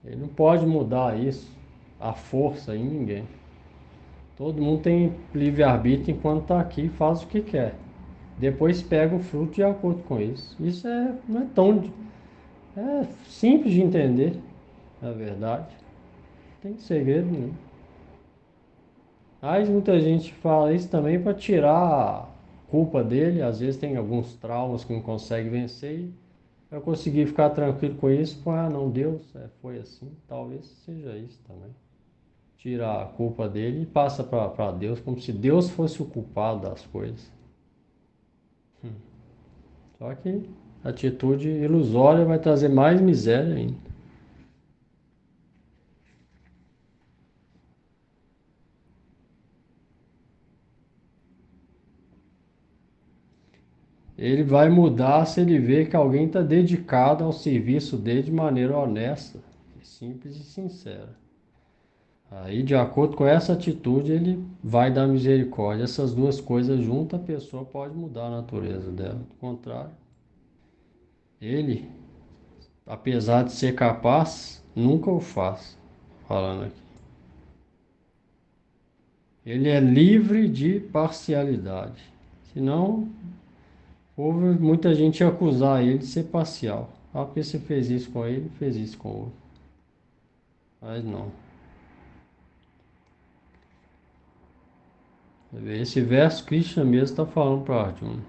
Ele não pode mudar isso, a força em ninguém. Todo mundo tem livre-arbítrio enquanto está aqui e faz o que quer. Depois pega o fruto de acordo com isso. Isso não é tão simples de entender, na verdade. Não tem segredo nenhum. Mas muita gente fala isso também para tirar a culpa dele. Às vezes tem alguns traumas que não consegue vencer. E eu consegui ficar tranquilo com isso. Não, Deus foi assim. Talvez seja isso também. Tira a culpa dele e passa para Deus, como se Deus fosse o culpado das coisas. Só que atitude ilusória vai trazer mais miséria ainda. Ele vai mudar se ele ver que alguém está dedicado ao serviço dele de maneira honesta, simples e sincera. Aí, de acordo com essa atitude, ele vai dar misericórdia. Essas duas coisas juntas, a pessoa pode mudar a natureza dela. Do contrário, ele, apesar de ser capaz, nunca o faz. Falando aqui. Ele é livre de parcialidade. Senão, houve muita gente acusar ele de ser parcial. Ah, porque você fez isso com ele, fez isso com o outro. Mas não. Esse verso Krishna mesmo está falando para Arjuna.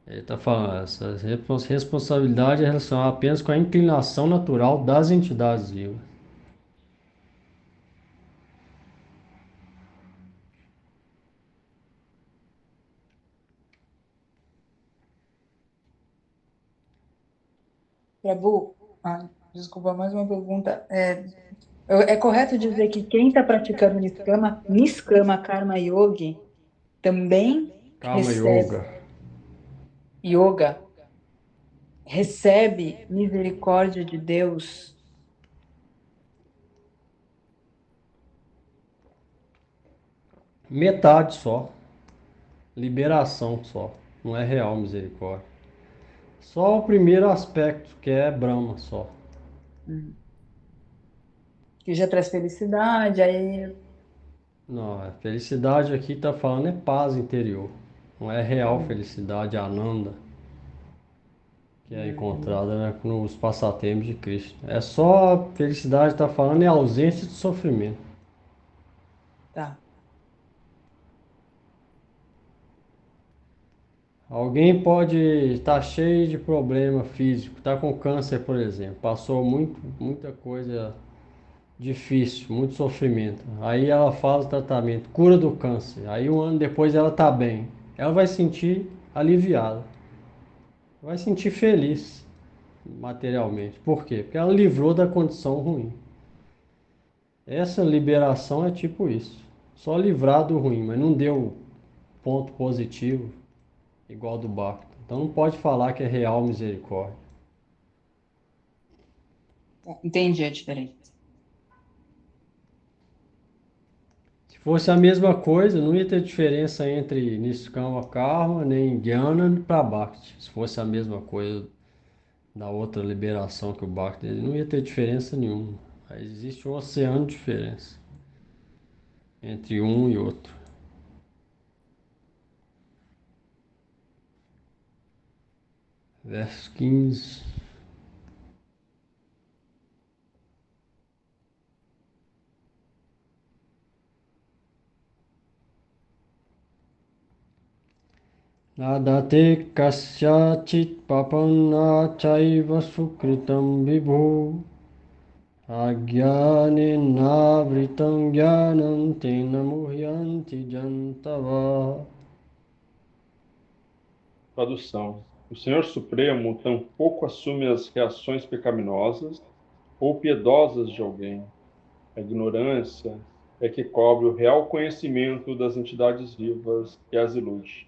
Ele está falando, essa responsabilidade é relacionada apenas com a inclinação natural das entidades vivas. Prabhu, desculpa, mais uma pergunta. É correto dizer que quem está praticando Niskama Karma Yogi também Calma, recebe yoga. yoga, recebe misericórdia de Deus? Metade só. Liberação só. Não é real misericórdia. Só o primeiro aspecto, que é Brahma só. Hum. Que já traz felicidade, aí. Não, a felicidade aqui está falando é paz interior. Não é real felicidade, Ananda, que é Uhum. encontrada, né, nos passatempos de Cristo. É só a felicidade está falando é ausência de sofrimento. Tá. Alguém pode estar cheio de problema físico, está com câncer, por exemplo, passou muita coisa difícil, muito sofrimento. Aí ela faz o tratamento, cura do câncer. Aí um ano depois ela está bem. Ela vai se sentir aliviada, vai se sentir feliz materialmente. Por quê? Porque ela livrou da condição ruim. Essa liberação é tipo isso. Só livrar do ruim, mas não deu ponto positivo igual do Bhakti. Então não pode falar que é real misericórdia. Entendi a diferença. Se fosse a mesma coisa, não ia ter diferença entre Niskama Karma nem Jnana para Bhakti. Se fosse a mesma coisa da outra liberação que o Bhakti, não ia ter diferença nenhuma. Mas existe um oceano de diferença entre um e outro. Verso 15. Nadate kasyachit papanna chaiva sukritam vibhu. Ajnanena vritam jnanam tena muhyanti jantava. Tradução. O Senhor Supremo tampouco assume as reações pecaminosas ou piedosas de alguém. A ignorância é que cobre o real conhecimento das entidades vivas e as ilude.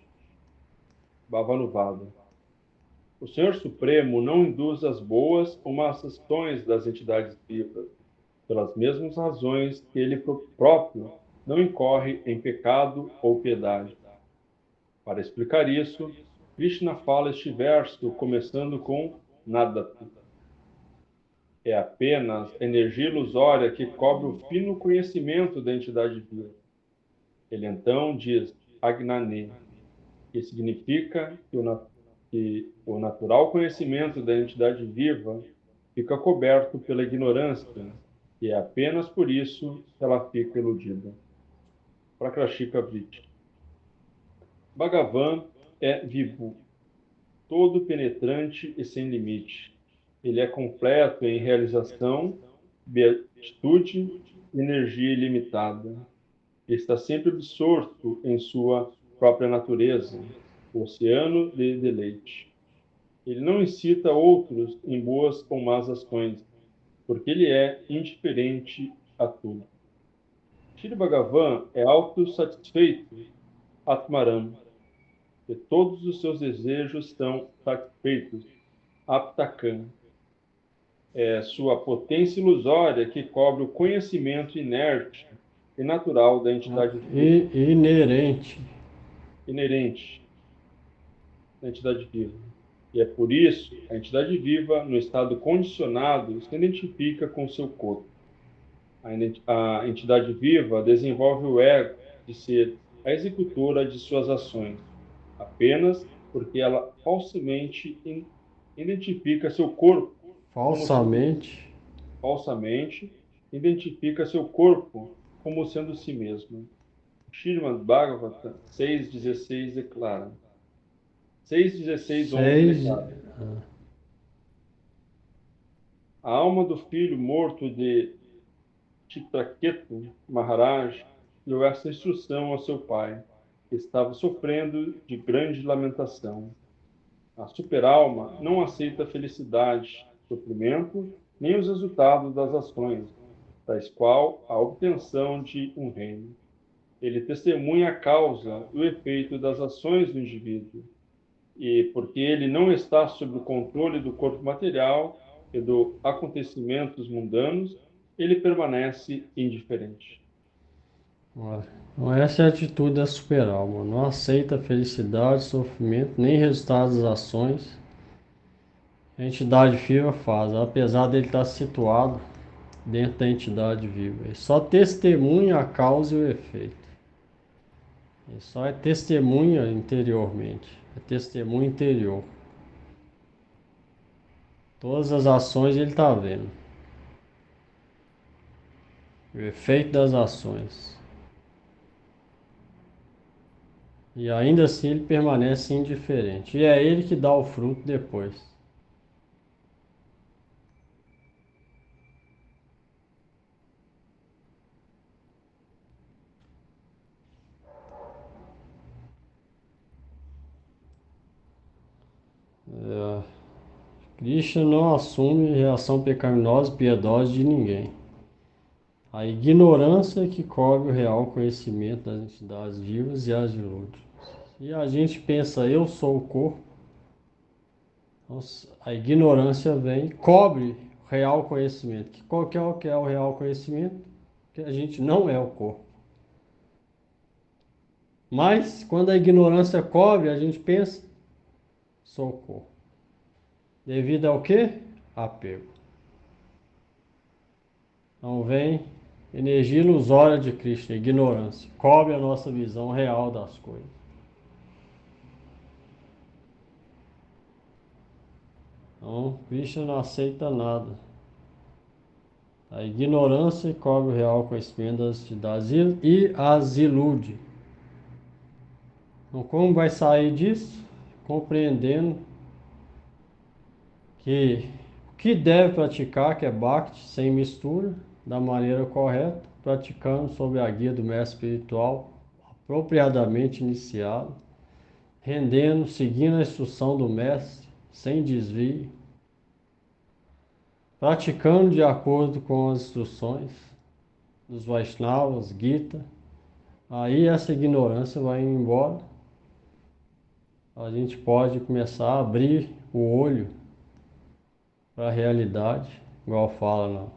Bhavanuvada. O Senhor Supremo não induz as boas ou más ações das entidades vivas, pelas mesmas razões que ele próprio não incorre em pecado ou piedade. Para explicar isso, Krishna fala este verso começando com Nadati. É apenas a energia ilusória que cobre o fino conhecimento da entidade viva. Ele então diz Agnane, que significa que o natural conhecimento da entidade viva fica coberto pela ignorância, e é apenas por isso que ela fica iludida. Prakrashika Vritti. Bhagavan é Vibhu, todo penetrante e sem limite. Ele é completo em realização, beatitude e energia ilimitada. Está sempre absorto em sua própria natureza, o oceano de deleite. Ele não incita outros em boas ou más ações, porque ele é indiferente a tudo. Shri Bhagavan é autossatisfeito, Atmaram, e todos os seus desejos estão satisfeitos, Aptakam. É sua potência ilusória que cobre o conhecimento inerte e natural da entidade viva. Inerente da entidade viva. E é por isso a entidade viva, no estado condicionado, se identifica com seu corpo. A entidade viva desenvolve o ego de ser a executora de suas ações, apenas porque ela falsamente identifica seu corpo falsamente identifica seu corpo como sendo si mesmo. Srimad Bhagavatam 6.16 declara. 6.16.11 declara. A alma do filho morto de Chitraketu Maharaj deu essa instrução ao seu pai, que estava sofrendo de grande lamentação. A superalma não aceita a felicidade, sofrimento, nem os resultados das ações, tais qual a obtenção de um reino. Ele testemunha a causa e o efeito das ações do indivíduo, e porque ele não está sob o controle do corpo material e dos acontecimentos mundanos, ele permanece indiferente. Então essa é a atitude da super-alma. Não aceita felicidade, sofrimento, nem resultados das ações. A entidade viva faz, apesar dele estar situado dentro da entidade viva. Ele só testemunha a causa e o efeito. Ele só é testemunha interiormente. É testemunha interior. Todas as ações ele está vendo. O efeito das ações. E ainda assim ele permanece indiferente. E é ele que dá o fruto depois. Krishna não assume reação pecaminosa e piedosa de ninguém. A ignorância é que cobre o real conhecimento das entidades vivas e as ilude. E a gente pensa, eu sou o corpo. A ignorância vem, cobre o real conhecimento. Qual que é o real conhecimento? Que a gente não é o corpo. Mas, quando a ignorância cobre, a gente pensa, sou o corpo. Devido ao quê? Apego. Então vem energia ilusória de Krishna, ignorância. Cobre a nossa visão real das coisas. Então, Krishna não aceita nada. A ignorância cobre o real conhecimento das entidades e as ilude. Então, como vai sair disso? Compreendendo que o que deve praticar, que é Bhakti, sem mistura, da maneira correta, praticando sob a guia do mestre espiritual, apropriadamente iniciado, rendendo, seguindo a instrução do mestre, sem desvio, praticando de acordo com as instruções dos Vaishnavas, Gita, aí essa ignorância vai embora. A gente pode começar a abrir o olho para a realidade, igual fala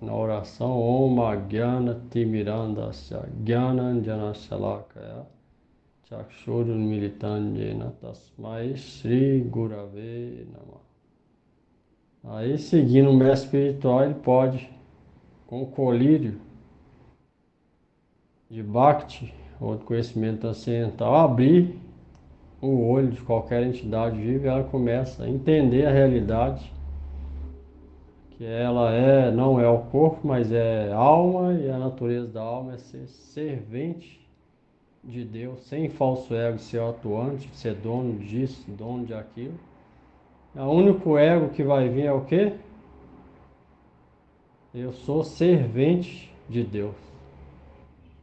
na oração, Om Jnana Timirandasya Jnananjana Shalakaya Chakshurun Militandjena Tasmai Shri Gurave Namah. Aí, seguindo o mestre espiritual, ele pode, com o colírio de Bhakti, ou de conhecimento transcendental, abrir o olho de qualquer entidade viva e ela começa a entender a realidade, que ela não é o corpo, mas é alma, e a natureza da alma é ser servente de Deus, sem falso ego, ser atuante, ser dono disso, dono de aquilo. O único ego que vai vir é o quê? Eu sou servente de Deus.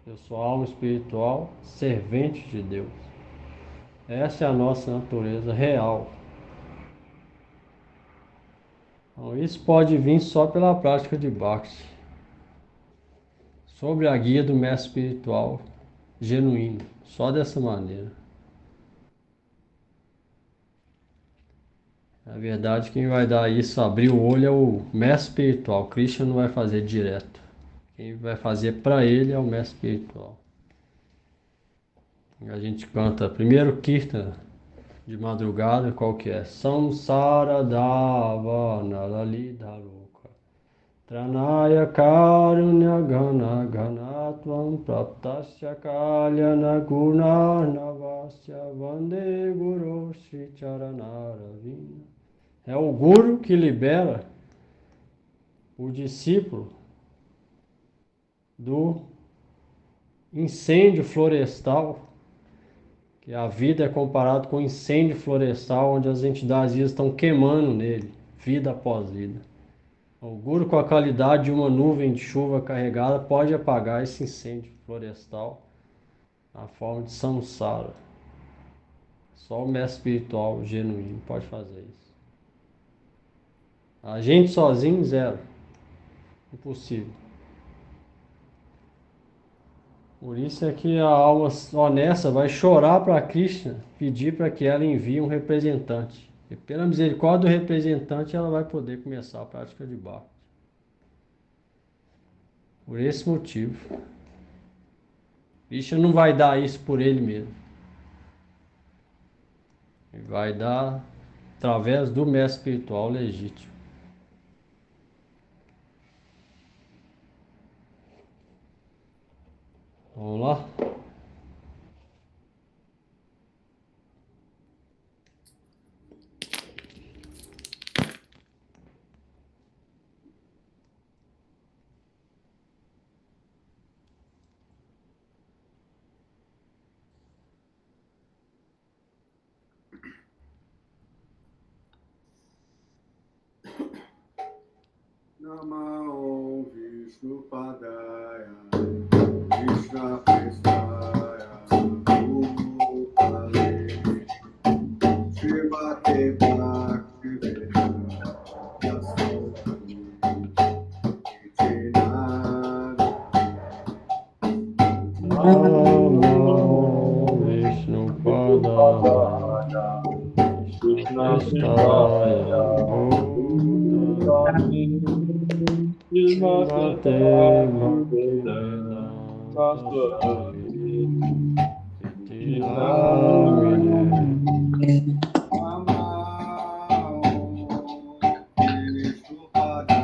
Eu sou alma espiritual, servente de Deus. Essa é a nossa natureza real. Então, isso pode vir só pela prática de Bhakti, sobre a guia do mestre espiritual genuíno, só dessa maneira. Na verdade, quem vai dar isso, abrir o olho, é o mestre espiritual. Krishna não vai fazer direto. Quem vai fazer para ele é o mestre espiritual. A gente canta primeiro Kirtana de madrugada, qual que é? Samsara Dava Nalalidharuka Tranaya Karunya Gana Ganatvam Praptasya Kalyana Guna Navasya Vande Guru Sri Charanaravinda. É o guru que libera o discípulo do incêndio florestal, que a vida é comparada com um incêndio florestal, onde as entidades estão queimando nele, vida após vida. O guru, com a qualidade de uma nuvem de chuva carregada, pode apagar esse incêndio florestal na forma de samsara. Só o mestre espiritual genuíno pode fazer isso. A gente sozinho, zero. Impossível. Por isso é que a alma honesta vai chorar para Krishna, pedir para que ela envie um representante. E pela misericórdia do representante, ela vai poder começar a prática de Bhakti. Por esse motivo, Krishna não vai dar isso por ele mesmo. Ele vai dar através do mestre espiritual legítimo. Vamos lá? Namo Vishnu Padaya Krishna Prestaya Bhutale Srimate Bhakti Vedanta Yasodhani Ichinani Namo Vishnu Padaya Krishna Prestaya Bhutale Srimate Bhakti Vedanta Iti Namine. Namo Vishnu Padaya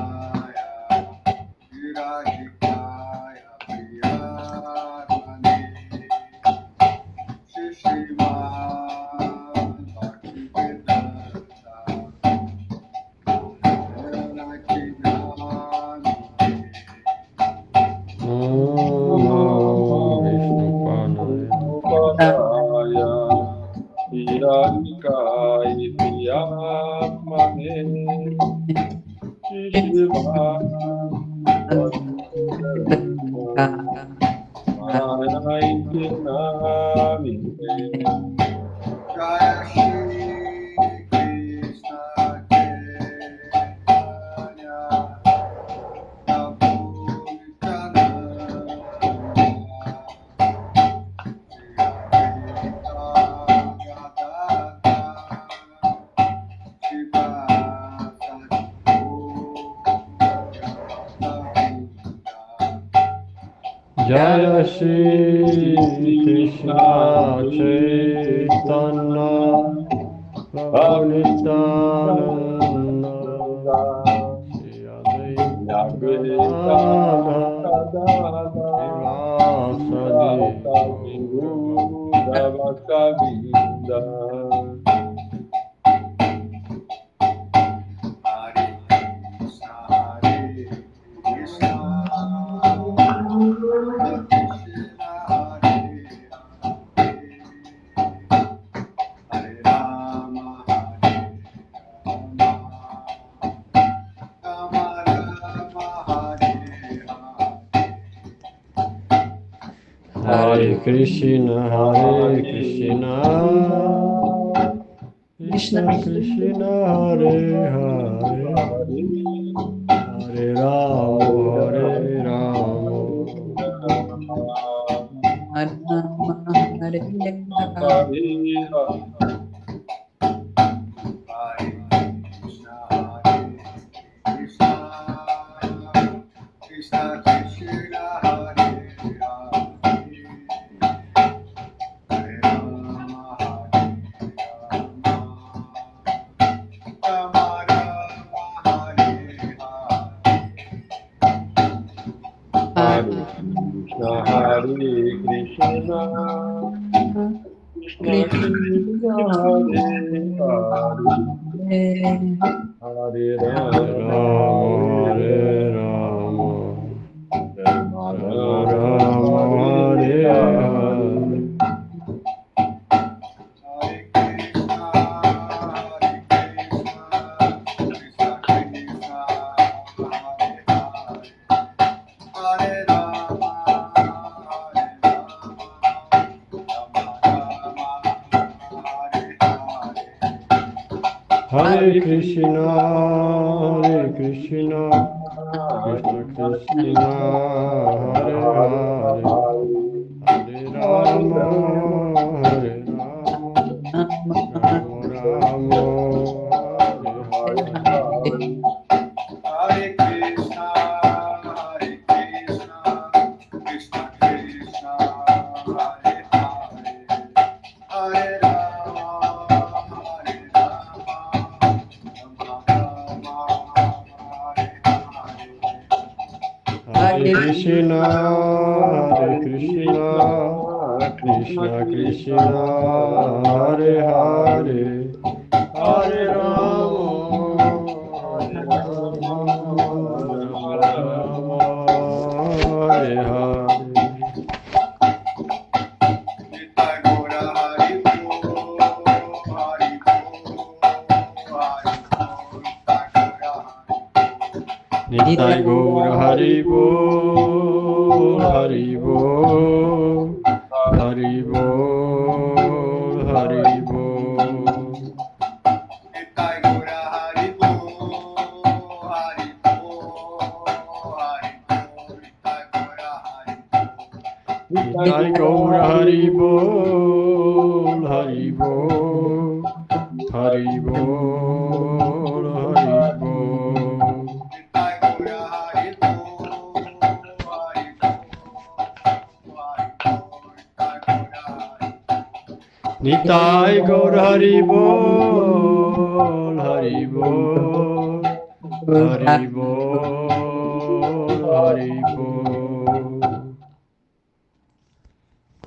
Jaya Shri Krishna Chaitanya Prabhu Jaya Shri Krishna Chaitanya Prabhu Nityananda Shri Advaita Gadadhara Srivasadi Hare Krishna Krishna Hare Hare Rama Rama Rama Hare Hare Krishna Krishna Krishna Hare Hare Hare Rama Hare Krishna Krishna Hare Hare Rama Rama Rama Hare Hare Krishna, Hare Krishna, Krishna Krishna, Hare Hare, Hare Rama, Hare Rama, Rama Rama, Hare Hare. Hare Krishna, Krishna Krishna, Hare Hare, Hare Rama, Hare Rama, Rama Rama, Hare Hare. Hare Krishna, Krishna Krishna, Hare Hare, Hare Rama, Hare Rama, Rama Rama, Hare Hare. Hare Krishna, Krishna Krishna, Hare Hare, Hare Rama, Hare Rama, Rama Rama, Hare Hare. Nitai Gora Hari Bol, Hari Bol, Nitai Gora Hari Bol. Nitai Gaur Hari Bol, Hari Bol, Hari Bol, Hari Bol. Nitai Gaur Hari Bol, Hari Bol, Hari Bol, Hari Bol. Nitai Gaur Hari Bol, Hari Bol, Hari Bol, Hari Bol.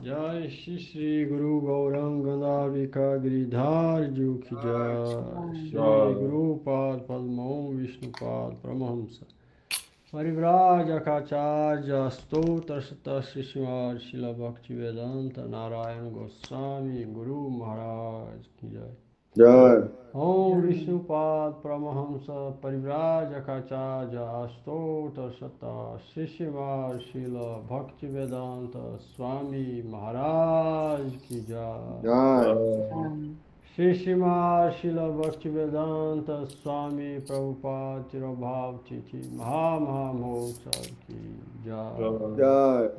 Jai Shri Shri Guru Gauranga Navika Giridhar Ji Ki Jai. Shri Guru Pad Padmam Vishnu Pad Paramahamsa Parivraja Kacharya Stotra Sata Srimad Srila Bhaktivedanta Narayana Goswami Guru Maharaj Ki Jai. Jai. Om Vishnupad Paramahamsa Parivrajakachaja Astota Sata Shishimar Shila Bhaktivedanta Swami Maharaj Ki Jai. Jai. Shishimar Shila Bhaktivedanta Swami Prabhupada Tirobhav Titi Mahamaham Ki Jai. Jai.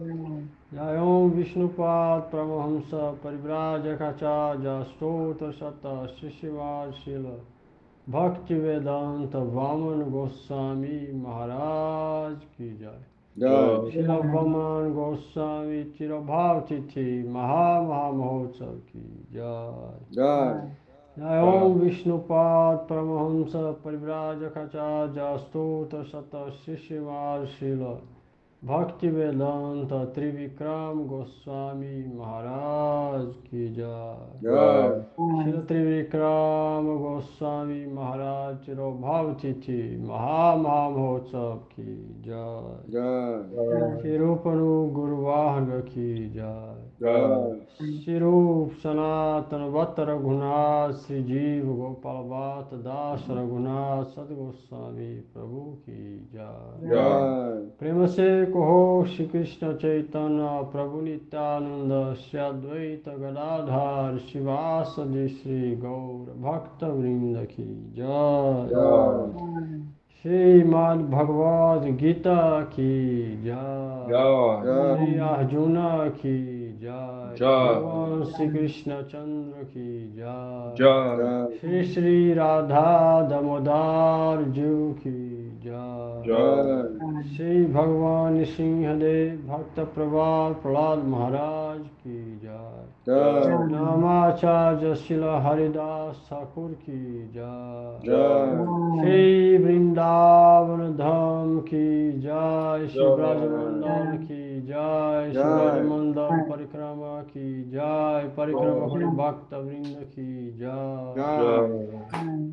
Jai Om Vishnupad Paramahamsa Parivrajakachaja Stotra Sata Shishimar Shila Bhaktivedanta Vaman Goswami Maharaj Ki Jai. Jai. Shila Vaman Goswami Tirobhav Titi Mahamaham Ki Jai. Jai. Jai Om Vishnupad Paramahamsa Parivrajakachaja Stotra Sata Shishimar Shila Bhaktivedanta Trivikram Goswami Maharaj Ki Jai. Jai. Shila Trivikram Goswami Maharaj Tirobhav Titi Mahamaham Ki Jai. Jai. Shri Rupanu Guru Varga Ki Jai. Jai. Shri Rup Sanatana Bhatta Raghunath Sri Jeev Gopal Bhatta Das Raghunath Sad Goswami Prabhu Ki Jai. Jai. प्रेम से कहो श्री कृष्ण चैतन्य प्रभु नित्यानंद श्री अद्वैत गदाधर शिवासदि श्री गौर भक्त वृंद की जय। Jai. श्रीमद् भगवद गीता की जय। Jai. श्री अर्जुन की जय। जय। भगवान श्री कृष्ण चंद्र की जय। Jai. श्री श्री राधा दामोदर जीव की जय। Jai. श्री भगवान सिंहदेव भक्त प्रभात प्रहलाद महाराज की जय। Jai. नामाचार्य शिला हरिदास ठाकुर की जय। Jai. श्री वृंदावन धाम की जय। श्री ब्रजमंडल की जय। श्री ब्रजमंडल परिक्रमा की जय। परिक्रमा करे भक्त वृंद की जय। Jai.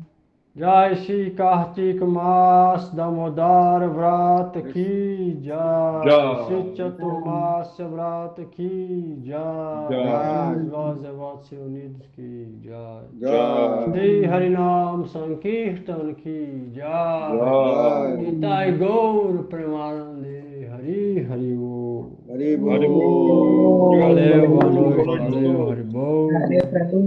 जय श्री कार्तिक मास दामोदर व्रत की जय। जय। श्री चतुर्मास व्रत की जय। जय। वात्सल्यनिधि की जय। Jai. श्री हरिनाम संकीर्तन की जय। Jai. निताय गौर प्रेमानंदे हरि हरि बोल। Hari Hari Bol. Bol. हरे हरि बोल। Valeu, Prabhu.